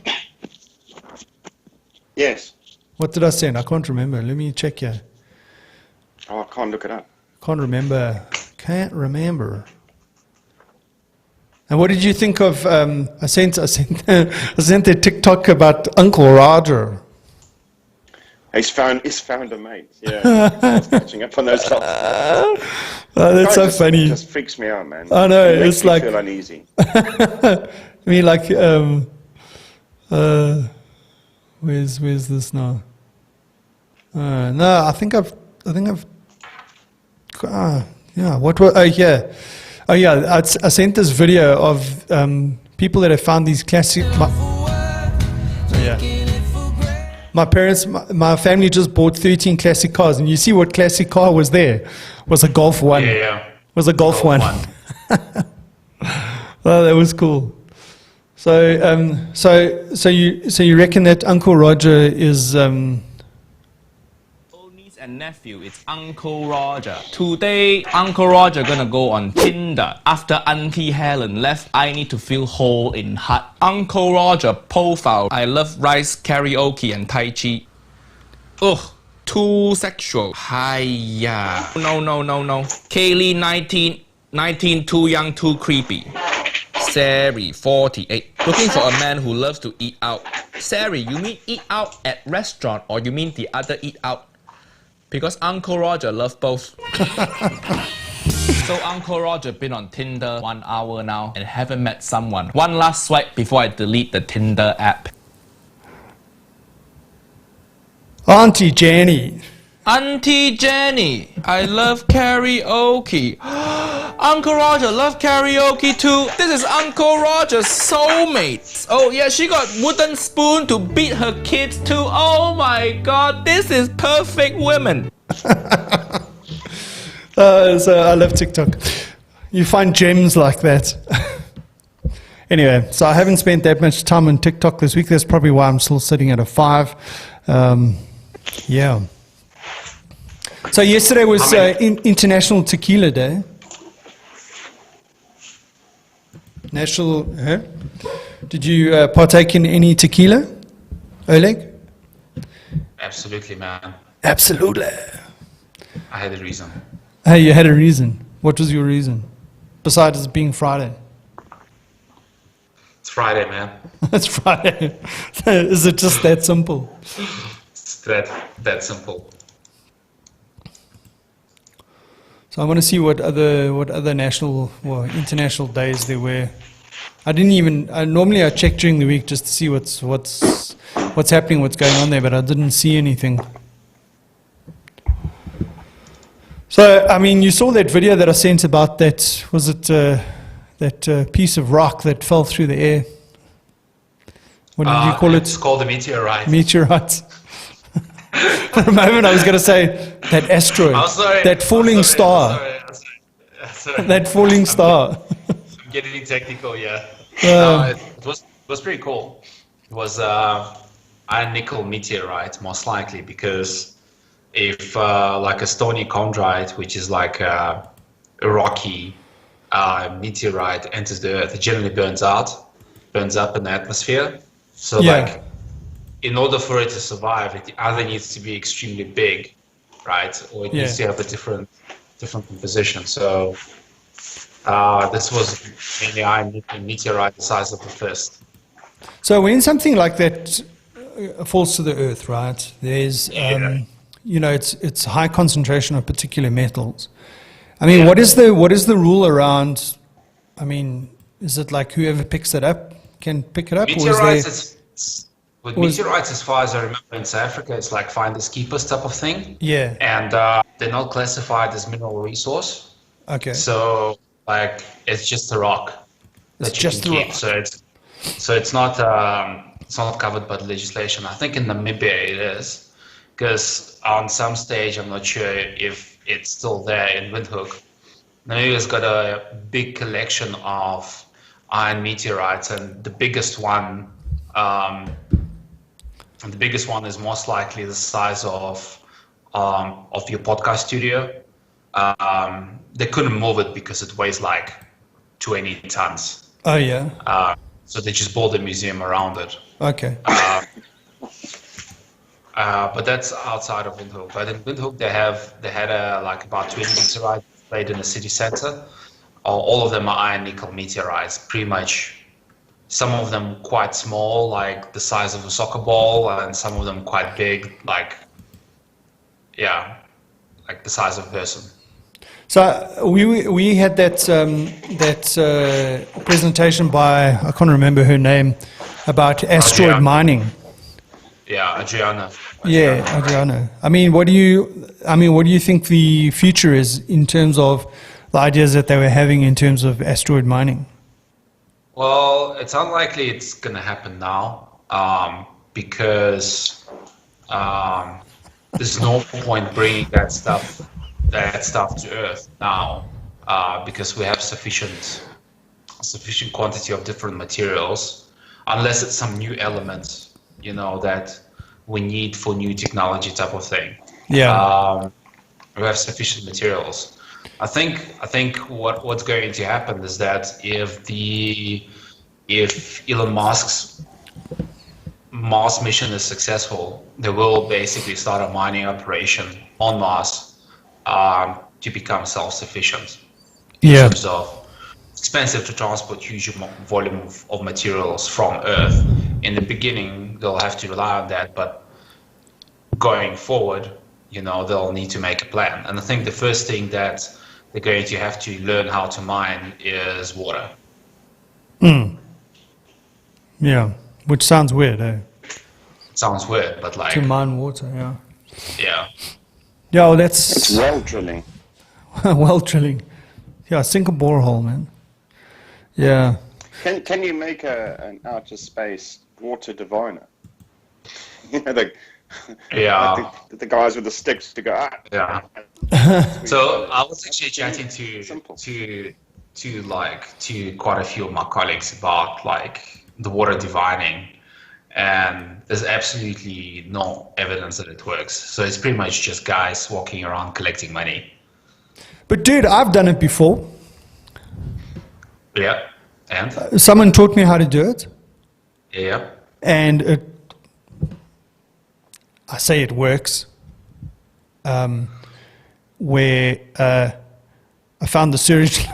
Yes. What did I send? I can't remember. Let me check here. Oh, I can't look it up. Can't remember. And what did you think of? I sent a TikTok about Uncle Roger. He's found a mate. Yeah. I was catching up on those stuff. Oh, that's so funny. It just freaks me out, man. I know, It makes it's me like- feel uneasy. I mean, like, where's this now? No, I think I've. Yeah. What? Yeah. Oh yeah. I sent this video of people that have found these classic. Yeah. my family just bought 13 classic cars, and you see what classic car was there? Was a Golf 1. Yeah. Was a Golf 1. Well, that was cool. So you reckon that Uncle Roger is Niece and nephew, it's Uncle Roger. Today, Uncle Roger gonna go on Tinder. After Auntie Helen left, I need to feel whole in heart. Uncle Roger profile. I love rice, karaoke, and Tai Chi. Ugh, too sexual. Hiya. No. Kaylee, 19, too young, too creepy. Sari, 48. Looking for a man who loves to eat out. Sari, you mean eat out at restaurant or you mean the other eat out? Because Uncle Roger loves both. So Uncle Roger been on Tinder 1 hour now and haven't met someone. One last swipe before I delete the Tinder app. Auntie Jenny. Auntie Jenny, I love karaoke. Uncle Roger love karaoke too. This is Uncle Roger's soulmate. Oh yeah, she got wooden spoon to beat her kids too. Oh my god, this is perfect women. So I love TikTok. You find gems like that. Anyway, so I haven't spent that much time on TikTok this week. That's probably why I'm still sitting at a 5. Yeah. So yesterday was International Tequila Day. National. Did you partake in any tequila, Oleg? Absolutely, man. Absolutely. I had a reason. Hey, you had a reason. What was your reason? Besides it being Friday. It's Friday, man. It's Friday. Is it just that simple? It's that simple. So I want to see what other national or international days there were. I didn't even. Normally I check during the week just to see what's happening, what's going on there, but I didn't see anything. So I mean, you saw that video that I sent about that. Was it that piece of rock that fell through the air? What did you call it? It's called a meteorite. Meteorite. For a moment, I was going to say that asteroid, that falling star, that falling star. I'm getting technical, yeah. It was pretty cool. It was iron nickel meteorite, most likely, because if like a stony chondrite, which is like a rocky meteorite, enters the Earth, it generally burns up in the atmosphere. So like, in order for it to survive, it either needs to be extremely big, right, or it needs to have a different composition. So this was mainly iron meteorite the size of a fist. So when something like that falls to the earth, right, there's it's high concentration of particular metals. I mean, what is the rule around? I mean, is it like whoever picks it up can pick it up? Meteorites, as far as I remember, in South Africa, it's like finders keepers type of thing. Yeah. And they're not classified as mineral resource. Okay. So like it's just a rock that you can keep. So it's not covered by the legislation. I think in Namibia it is, because on some stage, I'm not sure if it's still there in Windhoek. Namibia's got a big collection of iron meteorites, and the biggest one. And the biggest one is most likely the size of your podcast studio. They couldn't move it because it weighs like 20 tons. Oh yeah. So they just built a museum around it. Okay. But that's outside of Windhoek. But in Windhoek, they had like about 20 meteorites played in the city center. All of them are iron nickel meteorites, pretty much. Some of them quite small, like the size of a soccer ball, and some of them quite big, like the size of a person. So we had that presentation by, I can't remember her name, about asteroid mining. Yeah, Adriana. Yeah, Adriana. I mean, what do you think the future is in terms of the ideas that they were having in terms of asteroid mining? Well, it's unlikely it's going to happen now because there's no point bringing that stuff to Earth now, because we have sufficient quantity of different materials, unless it's some new element, that we need for new technology type of thing. Yeah. We have sufficient materials. I think what's going to happen is that if Elon Musk's Mars mission is successful, they will basically start a mining operation on Mars to become self-sufficient. In terms of expensive to transport huge volume of materials from Earth. In the beginning, they'll have to rely on that, but going forward, they'll need to make a plan. And I think the first thing that they're going to have to learn how to mine is water. Yeah, which sounds weird, eh? Sounds weird, but like... To mine water, yeah. Yeah. Yeah, well, It's well drilling. well drilling. Yeah, sink a borehole, man. Yeah. Can you make an outer space water diviner? Yeah. The guys with the sticks to go. Yeah. So I was actually chatting to quite a few of my colleagues about like the water divining, and there's absolutely no evidence that it works. So it's pretty much just guys walking around collecting money. But dude, I've done it before. Yeah. And? Someone taught me how to do it. Yeah. And I say it works. Where I found the sewage,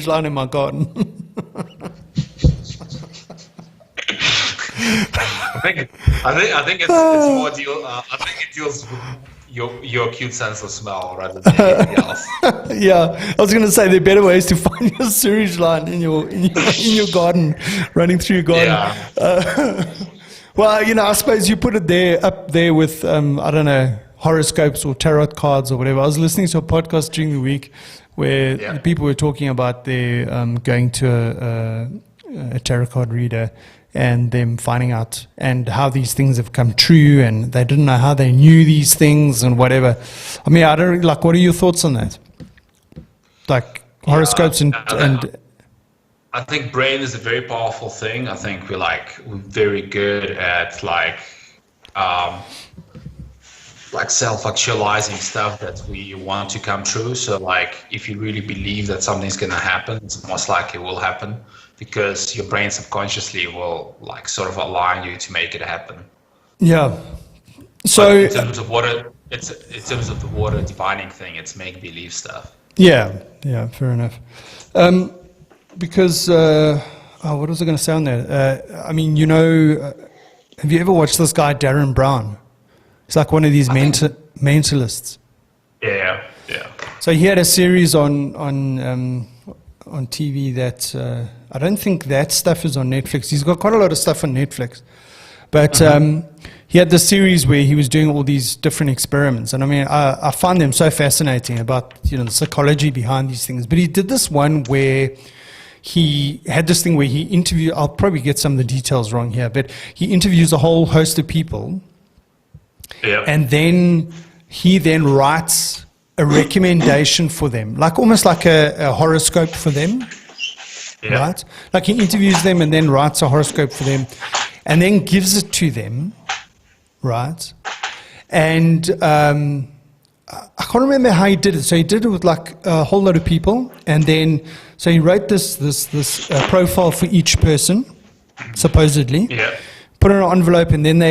line in my garden. I think it's more deal. I think it deals with your cute sense of smell rather than anything else. Yeah, I was going to say there are better ways to find your sewage line in your garden, running through your garden. Yeah. Well, I suppose you put it up there with I don't know, horoscopes or tarot cards or whatever. I was listening to a podcast during the week where people were talking about their going to a tarot card reader and them finding out and how these things have come true, and they didn't know how they knew these things and whatever. I mean, I don't like. What are your thoughts on that? Like horoscopes and I think brain is a very powerful thing. I think we're very good at self-actualizing stuff that we want to come true. So if you really believe that something's going to happen, it's most likely will happen, because your brain subconsciously will sort of align you to make it happen. Yeah. So but in terms of the water divining thing, it's make-believe stuff. Yeah, fair enough. Because what was I going to say on that? I mean, have you ever watched this guy Darren Brown? He's like one of these mentalists. Yeah. So he had a series on TV that I don't think that stuff is on Netflix. He's got quite a lot of stuff on Netflix, but he had this series where he was doing all these different experiments, and I mean, I find them so fascinating about the psychology behind these things. But he did this one where he had this thing where he interviewed. I'll probably get some of the details wrong here, but he interviews a whole host of people. Yeah. And then he writes a recommendation for them, almost like a horoscope for them, right? Like he interviews them and then writes a horoscope for them and then gives it to them, right? And I can't remember how he did it. So he did it with a whole lot of people, and then so he wrote this profile for each person, supposedly. Yeah. Put it in an envelope, and then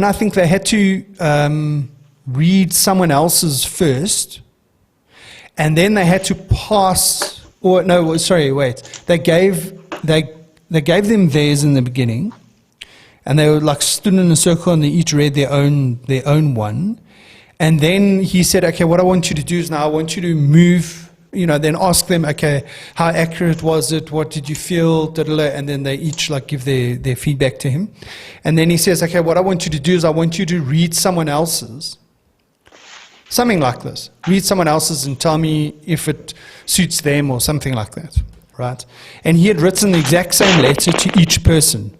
I think they had to read someone else's first, and then they had to pass. Or no, sorry, wait. They gave them theirs in the beginning, and they were stood in a circle, and they each read their own one, and then he said, okay, what I want you to do is now I want you to move. Then ask them, okay, how accurate was it? What did you feel? And then they each give their feedback to him. And then he says, okay, what I want you to do is I want you to read someone else's. Something like this. Read someone else's and tell me if it suits them or something like that, right? And he had written the exact same letter to each person.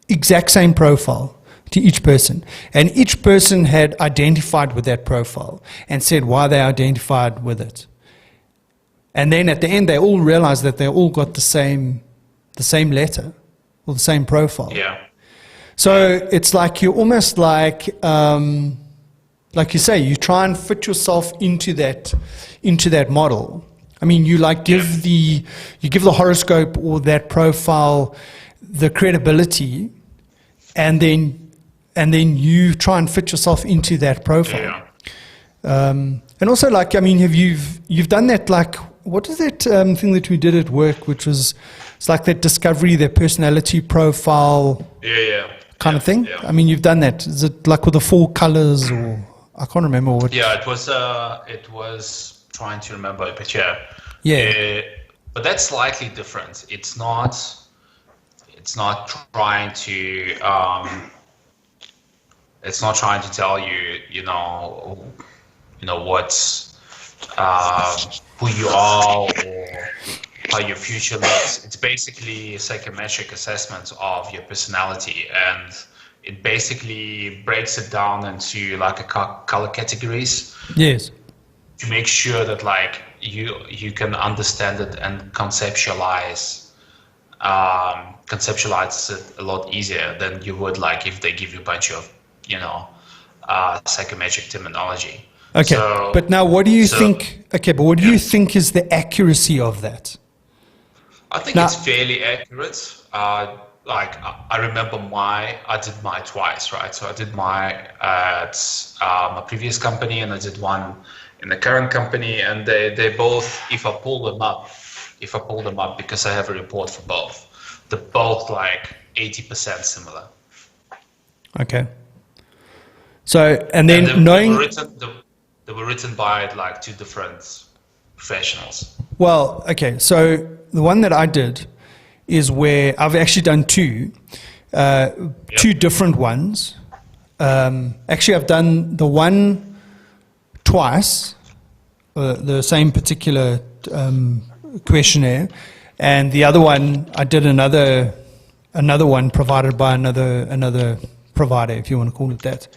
Exact same profile. to each person. And each person had identified with that profile and said why they identified with it. And then at the end, they all realized that they all got the same letter or the same profile. Yeah. So it's like you're almost like you say, you try and fit yourself into that model. I mean, you like give the horoscope or that profile the credibility, and then you try and fit yourself into that profile. Yeah. And also, like, I mean, you've done that, like, what is that thing that we did at work, which was, it's like that discovery, their personality profile kind of thing? Yeah. I mean, you've done that. Is it like with the 4 colors, or I can't remember what? Yeah, it was trying to remember, but but that's slightly different. It's not trying to tell you, you know what's who you are or how your future looks. It's basically a psychometric assessment of your personality, and it basically breaks it down into like a color categories. Yes. To make sure that like you can understand it and conceptualize it a lot easier than you would like if they give you a bunch of psychometric terminology. Okay, but now what do you think? Okay, but what do you think is the accuracy of that? I think it's fairly accurate. Like I remember I did mine twice, right? So I did mine at my previous company, and I did one in the current company, and they both, if I pull them up, because I have a report for both, they're both like 80% similar. Okay. So, and then knowing they were written by like 2 different professionals. Well, okay. So the one that I did is where I've actually done 2 different ones. Actually, I've done the one twice, the same particular questionnaire, and the other one I did another one provided by another provider, if you want to call it that.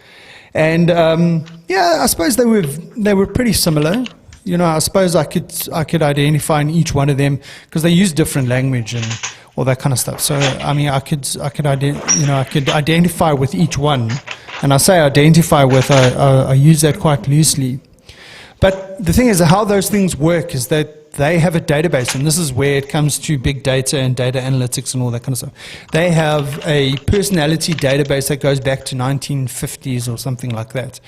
And I suppose they were pretty similar. You know, I suppose I could identify in each one of them because they use different language and all that kind of stuff. So I mean, I could identify with each one, and I say identify with. I use that quite loosely. But the thing is, how those things work is that they have a database, and this is where it comes to big data and data analytics and all that kind of stuff. They have a personality database that goes back to 1950s or something like that.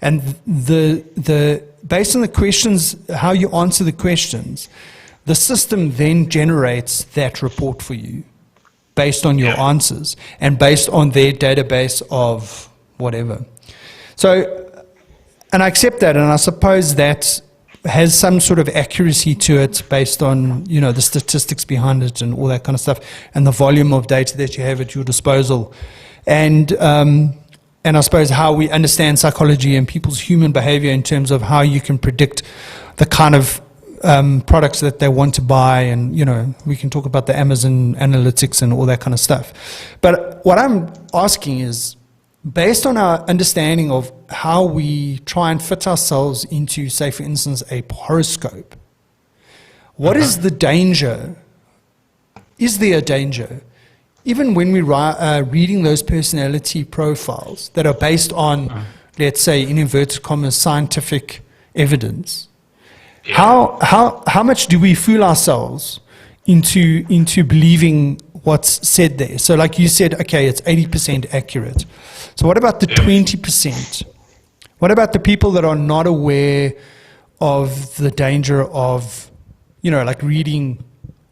And the based on the questions, how you answer the questions, the system then generates that report for you based on your answers and based on their database of whatever. So, and I accept that, and I suppose that has some sort of accuracy to it based on, you know, the statistics behind it and all that kind of stuff, and the volume of data that you have at your disposal. And I suppose how we understand psychology and people's human behavior in terms of how you can predict the kind of products that they want to buy. And, you know, we can talk about the Amazon analytics and all that kind of stuff. But what I'm asking is, based on our understanding of how we try and fit ourselves into, say, for instance, a horoscope, what is the danger? Is there a danger, even when we're reading those personality profiles that are based on, let's say, in inverted commas, scientific evidence? How much do we fool ourselves into believing what's said there? So like you said, okay, it's 80% accurate. So what about the 20%? What about the people that are not aware of the danger of, you know, like reading,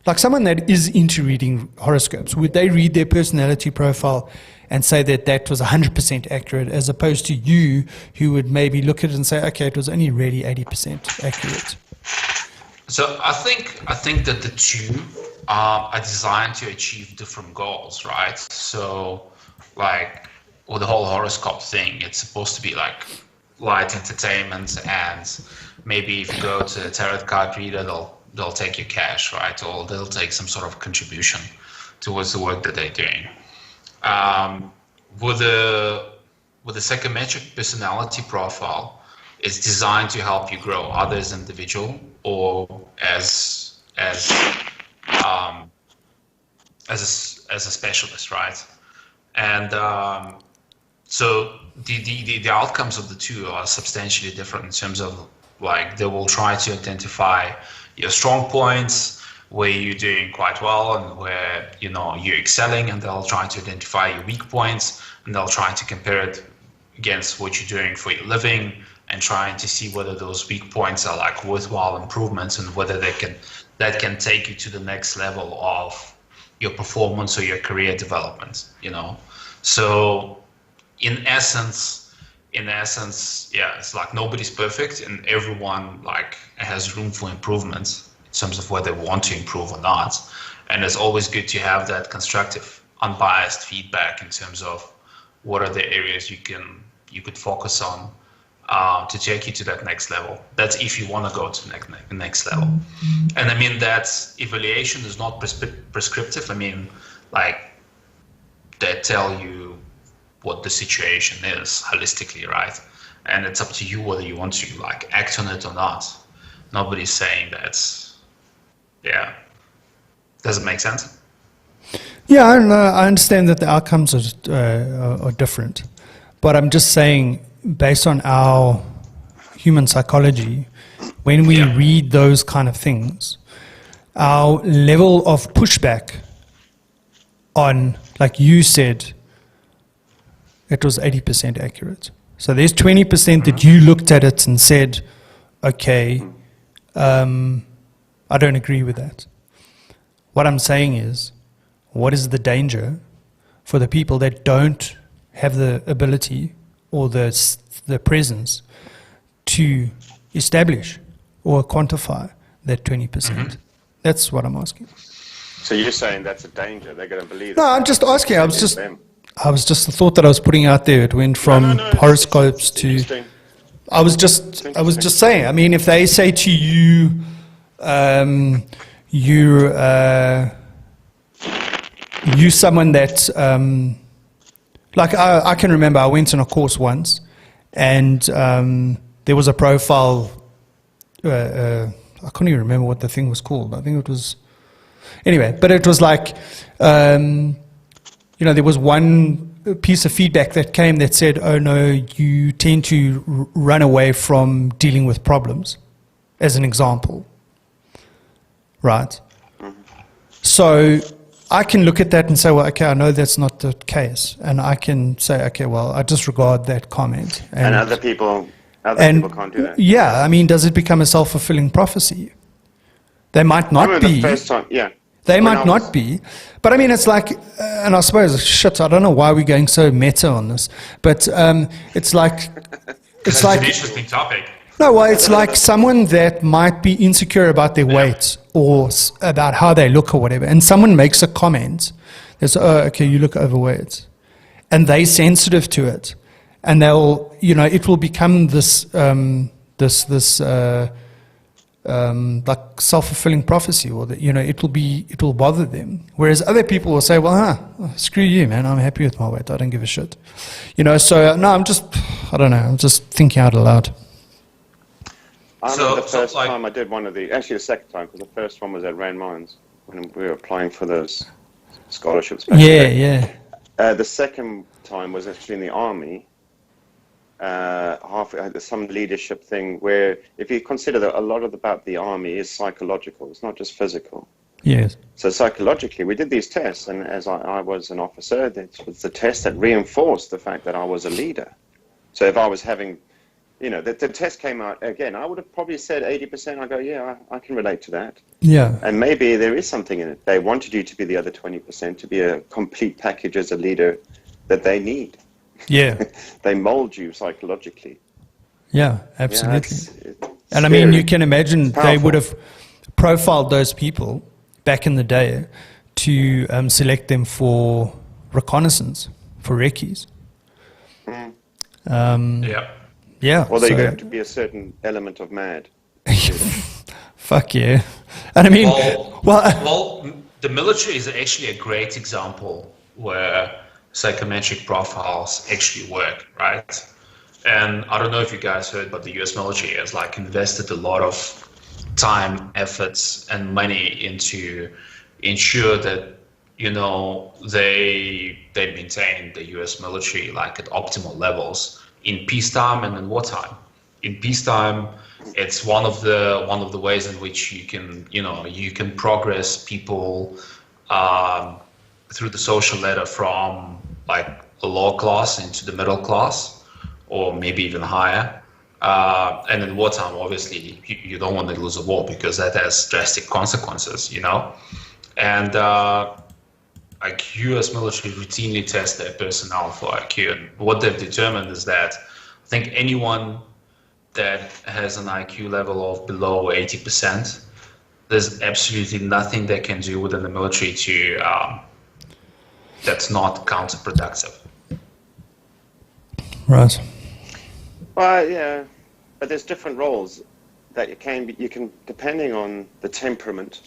like someone that is into reading horoscopes? Would they read their personality profile and say that that was 100% accurate, as opposed to you who would maybe look at it and say, okay, it was only really 80% accurate? So I think that the two are designed to achieve different goals, right? So like with the whole horoscope thing, it's supposed to be like light entertainment, and maybe if you go to a tarot card reader, they'll take your cash, right? Or they'll take some sort of contribution towards the work that they're doing. with the psychometric personality profile, it's designed to help you grow either as an individual or as a specialist, right? And so the outcomes of the two are substantially different in terms of, like, they will try to identify your strong points, where you're doing quite well and where, you know, you're excelling, and they'll try to identify your weak points, and they'll try to compare it against what you're doing for your living, and trying to see whether those weak points are like worthwhile improvements, and whether that can take you to the next level of your performance or your career development, you know. So in essence, yeah, it's like nobody's perfect, and everyone like has room for improvement in terms of whether they want to improve or not. And it's always good to have that constructive, unbiased feedback in terms of what are the areas you could focus on to take you to that next level. That's if you want to go to the next level. And I mean, that evaluation is not prescriptive. I mean, like, they tell you what the situation is holistically, right? And it's up to you whether you want to like act on it or not. Nobody's saying that. Yeah. Does it make sense? Yeah, I understand that the outcomes are different, but I'm just saying, based on our human psychology, when we read those kind of things, our level of pushback on, like you said, it was 80% accurate. So there's 20% that you looked at it and said, okay, I don't agree with that. What I'm saying is, what is the danger for the people that don't have the ability or the presence to establish or quantify that 20%? That's what I'm asking. So you're saying that's a danger? They're going to believe? No, I'm just asking. I was just the thought that I was putting out there. It went from horoscopes to. I was just saying. I mean, if they say to you, you someone that, like I can remember I went on a course once, and there was a profile. I can't even remember what the thing was called. I think it was. Anyway, but it was like, there was one piece of feedback that came that said, oh no, you tend to run away from dealing with problems, as an example. Right? So I can look at that and say, well, okay, I know that's not the case. And I can say, okay, well, I disregard that comment. And other people can't do that. Yeah, I mean, does it become a self-fulfilling prophecy? They might not be. The first time, yeah. They might not be. But I mean, it's like, and I suppose, shit, I don't know why we're going so meta on this, but it's like... It's like an interesting topic. No, well, it's like someone that might be insecure about their weight or about how they look or whatever, and someone makes a comment that's, oh, okay, you look overweight, and they're sensitive to it, and they'll, it will become this like self-fulfilling prophecy, or that, it will bother them. Whereas other people will say, well, screw you, man, I'm happy with my weight, I don't give a shit. So no, I'm just thinking out aloud. I remember the first time I did actually the second time, because the first one was at Rand Mines when we were applying for those scholarships. The second time was actually in the army. Some leadership thing where, if you consider that a lot about the army is psychological, it's not just physical. Yes. So psychologically, we did these tests, and as I was an officer, that was the test that reinforced the fact that I was a leader. So if I was having, the test came out again, I would have probably said 80%. I go, yeah, I can relate to that. Yeah. And maybe there is something in it. They wanted you to be the other 20%, to be a complete package as a leader that they need. Yeah. They mold you psychologically. Yeah, absolutely. It's and I mean, you can imagine they would have profiled those people back in the day to select them for reconnaissance, for recce's. Yeah. Or they have to be a certain element of mad. Fuck yeah. And I mean, well, the military is actually a great example where psychometric profiles actually work, right? And I don't know if you guys heard, but the US military has like invested a lot of time, efforts, and money into ensure that, you know, they maintain the US military like at optimal levels in peacetime and in wartime. In peacetime, it's one of the ways in which you can progress people through the social ladder from like a lower class into the middle class, or maybe even higher. And in wartime, obviously, you don't want to lose a war because that has drastic consequences, you know. And like US military routinely test their personnel for IQ, and what they've determined is that I think anyone that has an IQ level of below 80%, there's absolutely nothing they can do within the military to that's not counterproductive. Right. Well, yeah, but there's different roles that you can depending on the temperament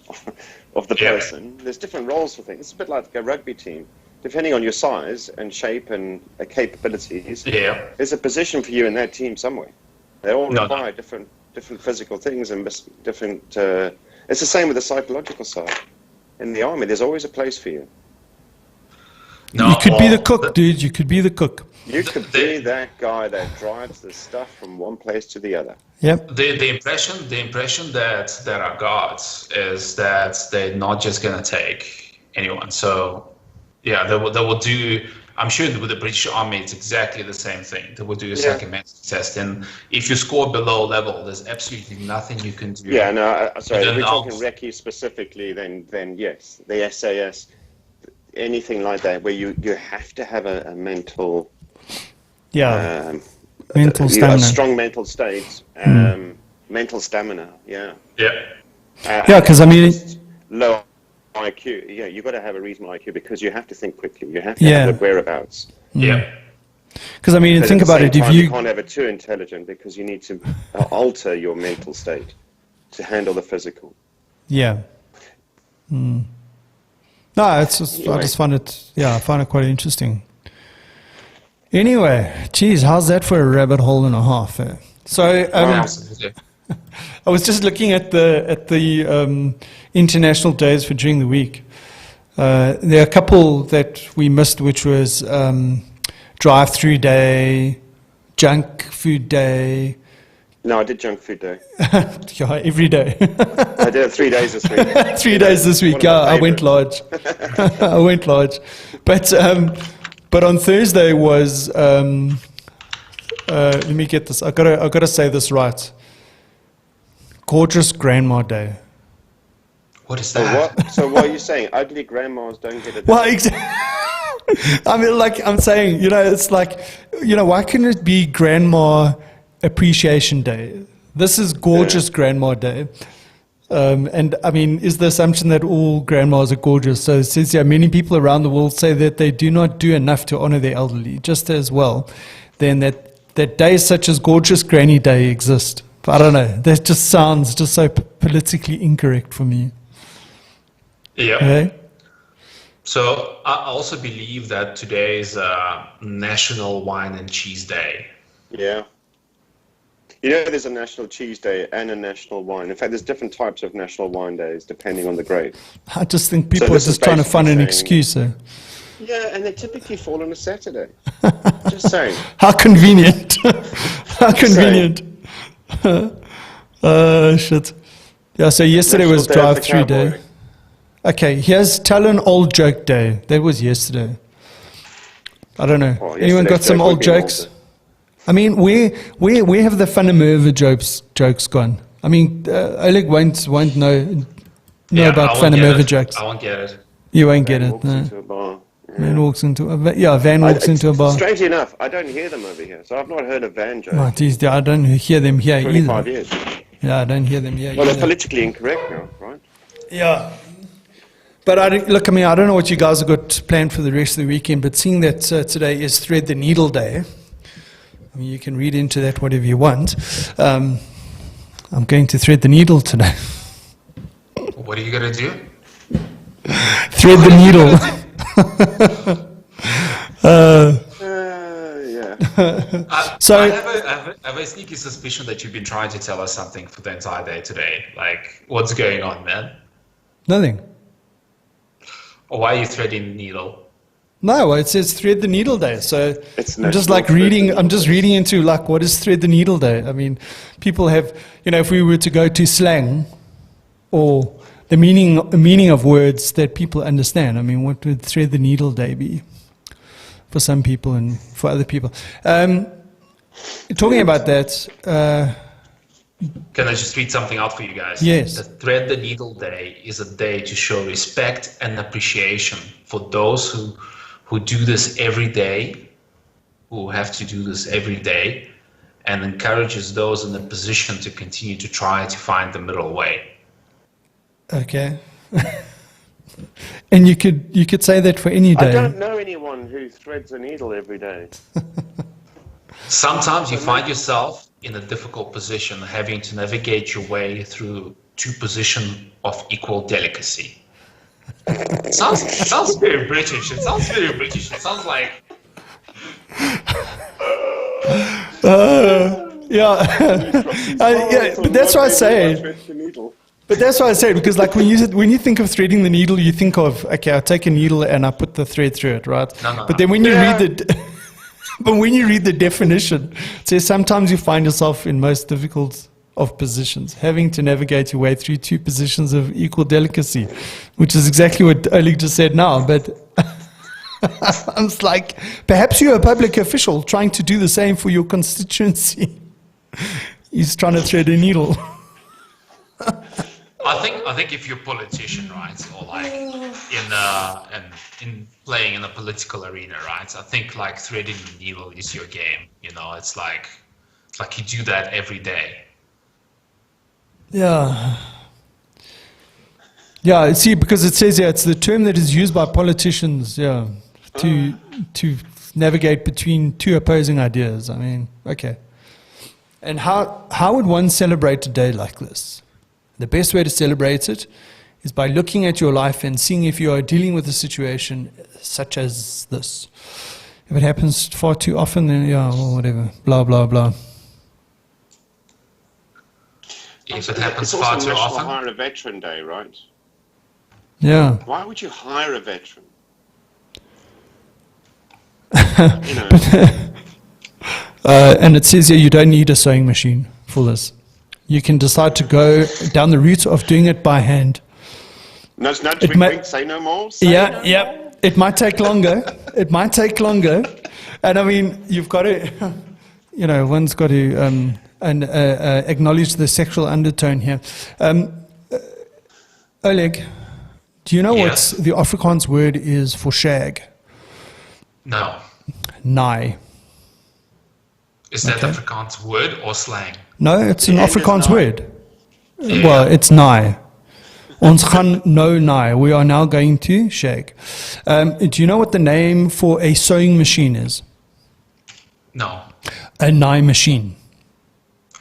of the person. There's different roles for things. It's a bit like a rugby team. Depending on your size and shape and capabilities, there's a position for you in that team somewhere. They all require different physical things and different. It's the same with the psychological side. In the army, there's always a place for you. You could be the cook, dude. You could be the cook. You could be that guy that drives the stuff from one place to the other. Yep. The impression that our guards is that they're not just gonna take anyone. So yeah, they will do. I'm sure with the British Army, it's exactly the same thing. They will do a psychometric test, and if you score below level, there's absolutely nothing you can do. Yeah, no, sorry. If we're talking recce specifically, then yes, the SAS, anything like that, where you have to have a mental. Yeah. Mental stamina. A strong mental state, mental stamina. Yeah. Yeah. Yeah, because I mean, low IQ. Yeah, you've got to have a reasonable IQ because you have to think quickly. You have to have the whereabouts. Yeah. Because I mean, think about it. If you can't have it too intelligent because you need to alter your mental state to handle the physical. Yeah. No, it's just, I just find it. Yeah, I find it quite interesting. Anyway, geez, how's that for a rabbit hole and a half? So I was just looking at the international days for during the week. There are a couple that we missed, which was drive-through day, junk food day. No, I did junk food day. Yeah, every day. I did it 3 days this week. 3 days this week. Yeah, I went large. I went large, but on Thursday was. Let me get this. I gotta say this right. Gorgeous Grandma Day. What is that? So what are you saying? Ugly grandmas don't get it. Well, exactly. I mean, like I'm saying, it's like, why couldn't it be Grandma Appreciation Day? This is Gorgeous Grandma Day. And I mean, is the assumption that all grandmas are gorgeous? So it says, many people around the world say that they do not do enough to honor their elderly, just as well. Then that days such as Gorgeous Granny Day exist. But I don't know. That just sounds just so politically incorrect for me. Yeah. Okay? So I also believe that today is National Wine and Cheese Day. Yeah. There's a National Cheese Day and a National Wine. In fact, there's different types of National Wine Days depending on the grade. I just think people are just trying to find an excuse. Yeah, and they typically fall on a Saturday. Just saying. How convenient. How convenient. Shit. Yeah, so yesterday was drive-through day. Okay, here's Tell an Old Joke Day. That was yesterday. I don't know. Anyone got some old jokes? I mean, where have the Funimova jokes gone? I mean, Oleg won't know about Funimova jokes. I won't get it. You won't get it. No. Van walks into a bar. Strangely enough, I don't hear them over here, so I've not heard a van joke. Oh, geez, I don't hear them here 25 either. years. Yeah, I don't hear them here Well, either. they're politically incorrect now, right? Yeah. But I don't know what you guys have got planned for the rest of the weekend, but seeing that today is Thread the Needle Day, I mean, you can read into that whatever you want. I'm going to thread the needle today. What are you going to do? Thread the needle. Yeah. So- I have a sneaky suspicion that you've been trying to tell us something for the entire day today. Like, what's going on, man? Nothing. Or why are you threading the needle? No, it says Thread the Needle Day. So It's I'm just National like Thread the reading. Needle I'm just Day. reading into like what is Thread the Needle Day. I mean, people have, if we were to go to slang, or the meaning of words that people understand. I mean, what would Thread the Needle Day be for some people and for other people? Talking about that. Can I just read something out for you guys? Yes. The Thread the Needle Day is a day to show respect and appreciation for those who do this every day, who have to do this every day, and encourages those in a position to continue to try to find the middle way. Okay. And you could say that for any day. I don't know anyone who threads a needle every day. Sometimes you find yourself in a difficult position, having to navigate your way through two positions of equal delicacy. It sounds very British. It sounds very British. It sounds like... Yeah. Yeah, but that's what I say. But that's what I say, because like when you think of threading the needle, you think of, okay, I take a needle and I put the thread through it, right? No. But then when you read the definition, it says sometimes you find yourself in most difficult of positions, having to navigate your way through two positions of equal delicacy, which is exactly what Oleg just said now. But I'm just like, perhaps you're a public official trying to do the same for your constituency. He's trying to thread a needle. I think if you're a politician, right, or like in playing in a political arena, right, I think like threading the needle is your game. It's like you do that every day. Yeah. Yeah, see, because it says here, it's the term that is used by politicians, to navigate between two opposing ideas. I mean, okay. And how would one celebrate a day like this? The best way to celebrate it is by looking at your life and seeing if you are dealing with a situation such as this. If it happens far too often, then whatever, blah, blah, blah. If it happens It's far also too National often, Hire a Veteran Day, right? Yeah. Why would you hire a veteran? And it says here you don't need a sewing machine for this. You can decide to go down the route of doing it by hand. Nudge, nudge, It wink, may- wink, say no more. Yeah. It might take longer. And I mean, you've got to, one's got to acknowledge the sexual undertone here. Oleg, do you know Yes. what the Afrikaans word is for shag? no. Nai. Is that Okay. Afrikaans word or slang? No, it's an The end is Afrikaans nai. word. Well, it's nai. Ons gaan no nai. We are now going to shag. Do you know what the name for a sewing machine is? No. A nai machine.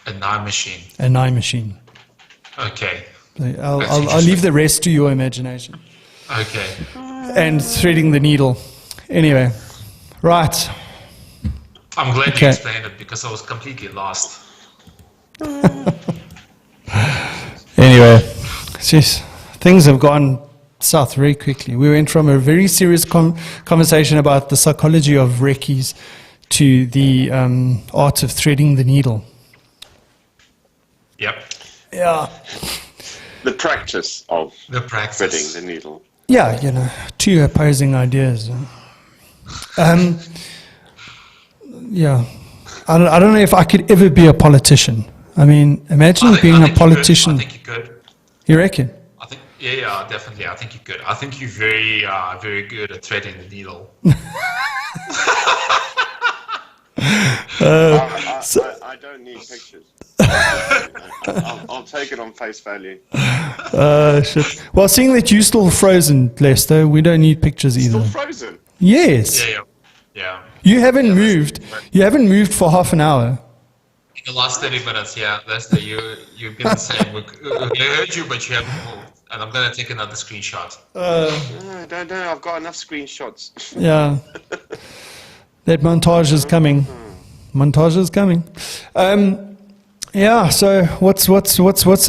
A nine machine. A nai machine. Okay. I'll leave the rest to your imagination. Okay. And threading the needle. Anyway, right. I'm glad Okay. you explained it because I was completely lost. Anyway, jeez, things have gone south very quickly. We went from a very serious conversation about the psychology of recce's to the art of threading the needle. Yep. Yeah. The practice of The practice. threading the needle. Yeah, two opposing ideas. Yeah. I don't know if I could ever be a politician. I mean, imagine being a politician. I think you could. You reckon? I think, yeah, definitely. I think you could. I think you're very, very good at threading the needle. I don't need pictures. I'll take it on face value. Shit. Well, seeing that you're still frozen, Lester, we don't need pictures either. Still frozen. Yes. Yeah. You haven't moved. You haven't moved for half an hour. In the last 30 minutes, yeah, Lester, you've been saying, we heard you, but you haven't moved. And I'm going to take another screenshot. No, I've got enough screenshots. Yeah. That montage is coming. Montage is coming. Yeah. So what's the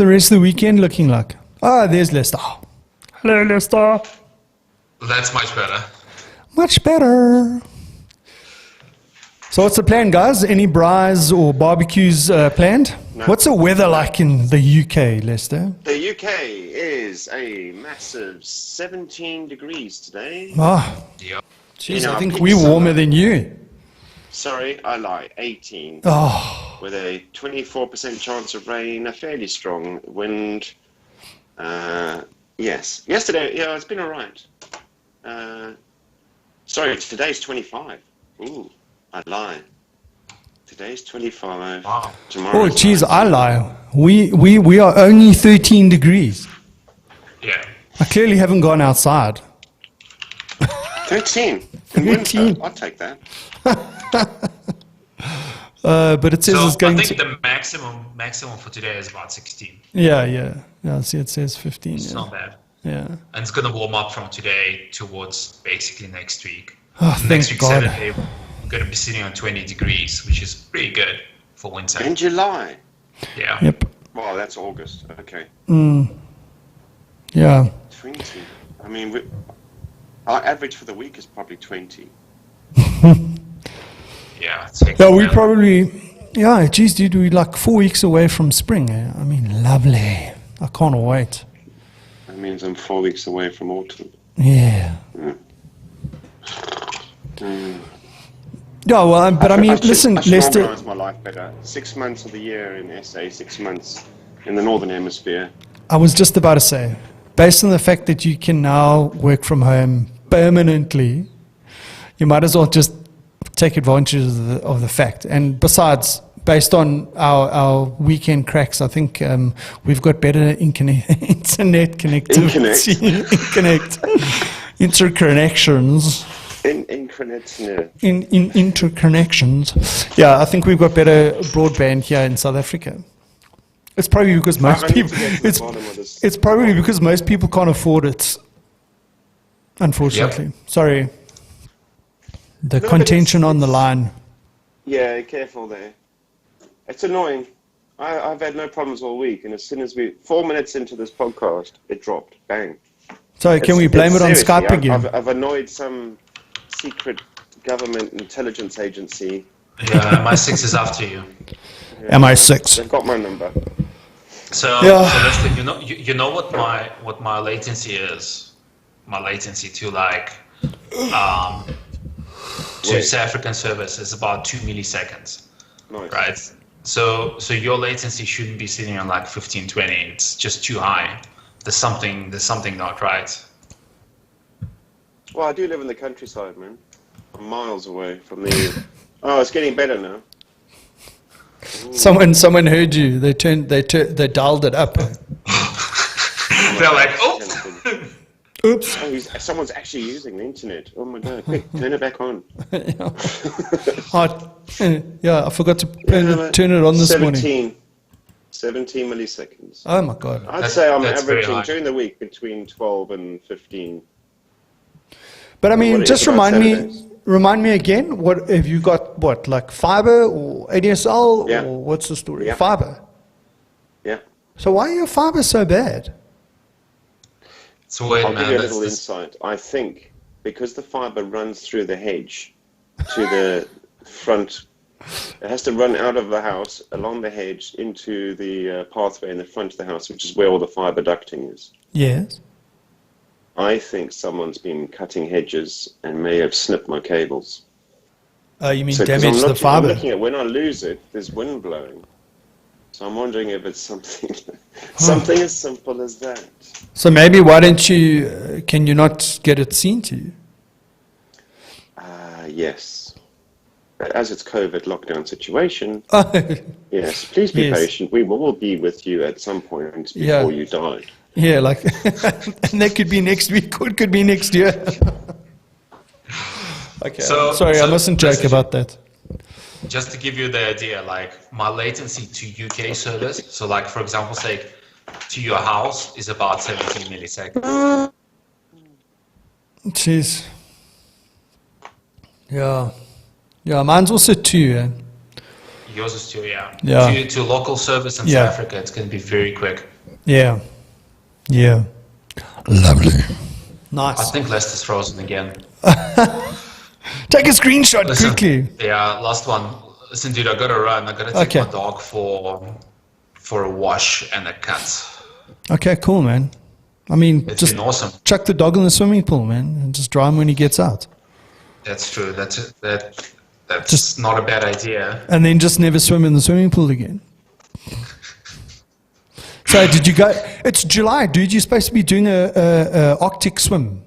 rest of the weekend looking like? Ah, there's Lester. Hello, Lester. That's much better. Much better. So what's the plan, guys? Any braais or barbecues planned? No. What's the weather like in the UK, Lester? The UK is a massive 17 degrees today. Ah, Yep. jeez, know, I think peak we're warmer summer. than you. Sorry, I lie. 18. Oh, With a 24% chance of rain, a fairly strong wind. Yes. Yesterday, yeah, it's been all right. Sorry, today's 25. Ooh, I lie. Today's 25. Wow. Tomorrow. oh, jeez, I lie. We are only 13 degrees. Yeah. I clearly haven't gone outside. 13. 13. I'll take that. But it says So it's I going think to. the maximum for today is about 16. Yeah. See, it says 15. It's Yeah. not bad. Yeah. And it's gonna warm up from today towards basically next week. Oh, thank Next week God. Saturday, we're gonna be sitting on 20 degrees, which is pretty good for winter. In July. Yeah. Yep. Well, that's August. Okay. Yeah. 20. I mean, our average for the week is probably 20. Yeah. It's like, Yeah, we probably. Yeah, geez, dude, we're like 4 weeks away from spring. Eh? I mean, lovely. I can't wait. That means I'm 4 weeks away from autumn. Yeah. Yeah, well, but I mean, listen, I should Lester. organise my life better. 6 months of the year in SA, 6 months in the Northern Hemisphere. I was just about to say, based on the fact that you can now work from home permanently, you might as well just take advantage of the fact. And besides, based on our weekend cracks, I think we've got better internet connectivity. Interconnections. Interconnections. Yeah, I think we've got better broadband here in South Africa. It's probably because most people. It's probably because most people can't afford it. Unfortunately, sorry. The No, but contention on the it's- line. Yeah, careful there. It's annoying. I've had no problems all week, and as soon as 4 minutes into this podcast, it dropped. Bang. So can we blame it on Seriously, Skype again? I've annoyed some secret government intelligence agency. Yeah, my 6 is after you. MI6. They've got my number. So, Yeah. so Leslie, you know what my latency is? My latency to Wait. South African service is about 2 milliseconds, Nice. right? So your latency shouldn't be sitting on like 15, 20. It's just too high. There's something not right. Well, I do live in the countryside, man. I'm miles away from the. Oh, it's getting better now. Someone heard you. They dialed it up. They're like, oh, Oops. Oh, someone's actually using the internet. Oh my god! Quick, turn it back on. Yeah, I forgot to turn it on this morning. 17 milliseconds. Oh my God. I'd say I'm that's very averaging high. during the week between 12 and 15. But I mean, What just about remind Saturdays? me again. What have you got? What, like fiber or ADSL Yeah. or what's the story? Yeah. Fiber. Yeah. So why are your fiber so bad? so wait, I'll give man. you a That's little insight. I think because the fiber runs through the hedge to the front, it has to run out of the house, along the hedge, into the pathway in the front of the house, which is where all the fiber ducting is. Yes. I think someone's been cutting hedges and may have snipped my cables. You mean 'cause damage the I'm fiber? looking at when I lose it, there's wind blowing. So I'm wondering if it's something as simple as that. So maybe why don't you? Can you not get it seen to you? Yes. But as it's COVID lockdown situation, Oh, yes, please be Yes. patient. We will be with you at some point before Yeah. you die. yeah, like, and that could be next week, or it could be next year. Okay, So- sorry, I so mustn't joke listen. about that. Just to give you the idea, like my latency to UK service, so like for example, say to your house is about 17 milliseconds. Jeez. Yeah. Yeah, mine's also 2. Eh? Yours is 2, yeah. Yeah. To local service in Yeah. South Africa, it's going to be very quick. Yeah. Yeah. Lovely. I Nice. think Leicester's frozen again. Take a screenshot Listen, quickly. Yeah, last one. Listen, dude, I got to run. I got to take Okay. my dog for a wash and a cut. Okay, cool, man. I mean, It's just been awesome. chuck the dog in the swimming pool, man, and just dry him when he gets out. That's true. That's Just- not a bad idea. And then just never swim in the swimming pool again. So did you go? It's July, dude. You're supposed to be doing a Arctic swim.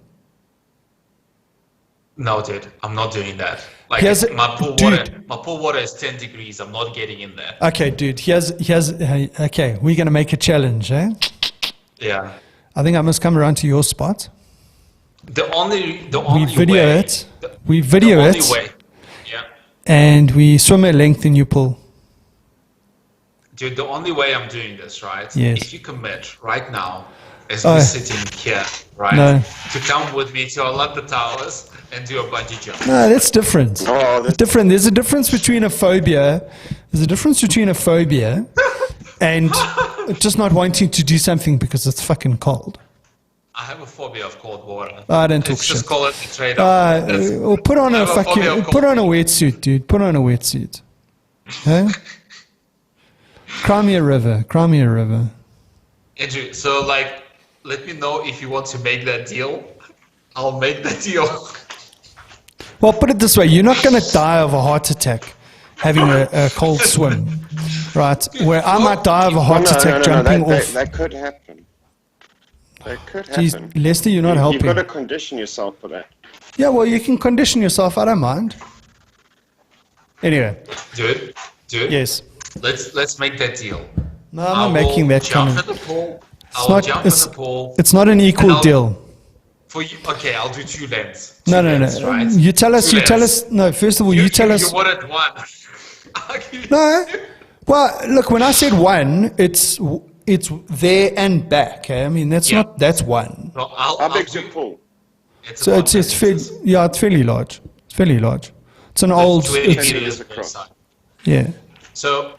No, dude, I'm not doing that. Like Here's a- my pool dude. water is 10 degrees. I'm not getting in there. Okay, dude. Okay, we're gonna make a challenge, eh? Yeah. I think I must come around to your spot. The only We video way, it. We video the it, only way. Yeah. and we swim a length in your pool. Dude, the only way I'm doing this, right? Yes. If you commit right now, as Oh. we're sitting here, right? No. To come with me to Alanda Towers and do a bungee jump. No, that's different. Oh, that's Different. There's a difference between a phobia. There's a difference between a phobia and just not wanting to do something because it's fucking cold. I have a phobia of cold water. I don't talk Let's just shit. call it a trade-off. Or put on I a have a phobia of put cold on a wetsuit, dude. Put on a wetsuit. Huh? Cry me a river. Cry me a river. Andrew, so like, let me know if you want to make that deal. I'll make that deal. Well, put it this way: you're not going to die of a heart attack having a cold swim, right? Where I might die of a heart attack jumping off. That could happen. That could Jeez, happen. Lester, you're not You've helping. got to condition yourself for that. Yeah, well, you can condition yourself. I don't mind. Anyway, Dude, yes. let's make that deal. No, I'm not making that jump kind in of. the pool. It's I'll not. jump in the pool. It's not an and equal I'll- deal. For you, okay, I'll do 2 lengths. No, Two no, lengths, no. Right? You tell us. 2 You tell lengths. us. No, first of all, you tell us. You wanted 1. I'll give you No. 2. Well, look. When I said 1, it's there and back. Eh? I mean, that's Yeah. not. That's 1. No, How big's your pool? It's So about it's fairly. Yeah, it's fairly large. It's fairly large. It's an old. 20 It's, meters across. across. yeah. So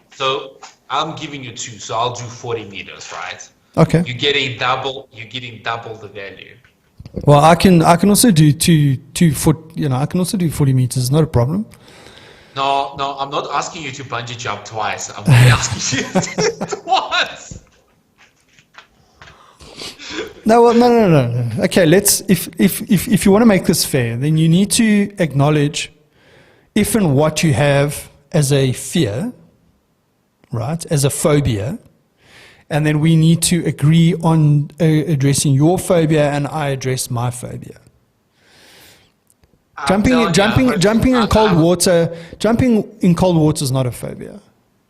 I'm giving you 2, so I'll do 40 meters, right? Okay. You're getting double the value. Well, I can also do 2 foot. You know, I can also do 40 meters. It's not a problem. No, I'm not asking you to bungee jump twice. I'm only asking you to do it once. No, well, no. Okay, let's. If you want to make this fair, then you need to acknowledge if and what you have as a fear, right? As a phobia, and then we need to agree on addressing your phobia, and I address my phobia. Jumping in cold water. Jumping in cold water is not a phobia.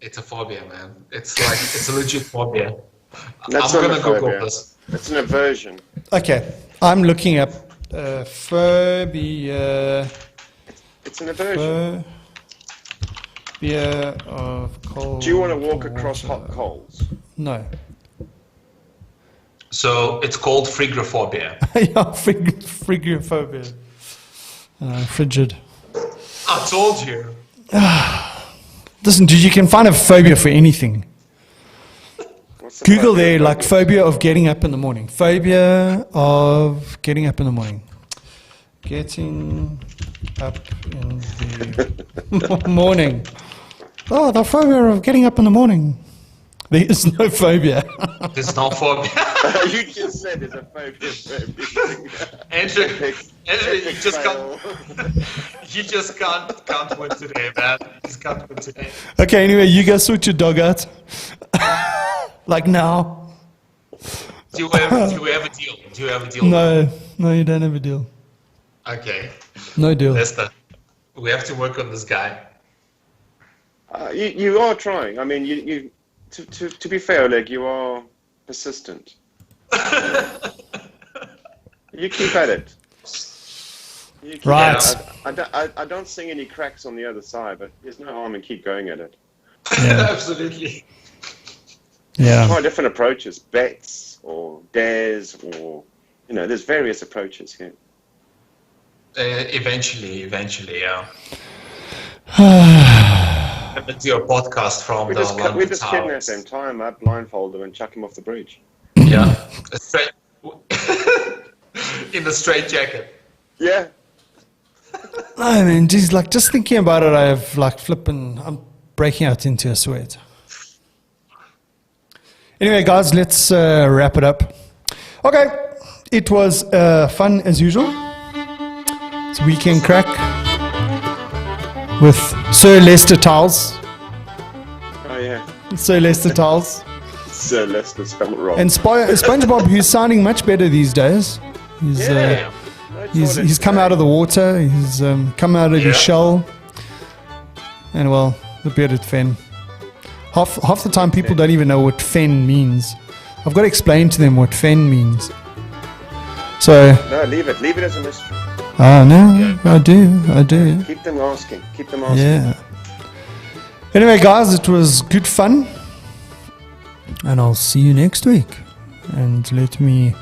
It's a phobia, man. It's a legit phobia. That's I'm not gonna a Google phobia. this. It's an aversion. Okay, I'm looking up phobia. It's an aversion. Phobia of cold. Do you want to walk water. across hot coals? No. So it's called frigrophobia. Yeah, frigophobia. Frigid. I told you. Listen, dude, you can find a phobia for anything. What's the Google phobia? there, like phobia of getting up in the morning. Phobia of getting up in the morning. Getting up in the morning. Oh, the phobia of getting up in the morning. There is no phobia. There's no phobia. You just said it's a phobia. Andrew, you Epic just fail. can't win today, man. You just can't win today. Okay, anyway, you guys sort your dog out. Like now. Do we have a deal? Do you have a deal? No, you don't have a deal. Okay. No deal. Lester, we have to work on this guy. You are trying. I mean, you to be fair, Oleg, you are persistent. You keep at it. You keep Right. at it. I don't see any cracks on the other side, but there's no harm in keep going at it. Absolutely. Yeah. Try different approaches, bets or dares, or there's various approaches here. Eventually, yeah. It's your podcast from We the just London kidnap Towers. them, tie them up, blindfold them, and chuck them off the bridge. Yeah. Straight in the straight jacket. Yeah. I mean, geez, like just thinking about it, I have like I'm breaking out into a sweat. Anyway, guys, let's wrap it up. Okay, it was fun as usual. It's Weekend Craic with Sir Lester Tiles. Oh yeah. Sir Lester Tiles. Sir Lester spelled wrong. And SpongeBob, who's sounding much better these days. He's come out of the water. He's come out of his shell. And well, the bearded fen. Half the time people don't even know what fen means. I've got to explain to them what fen means. So. No, leave it as a mystery. No, I do. Keep them asking. Yeah. Anyway, guys, it was good fun. And I'll see you next week. And let me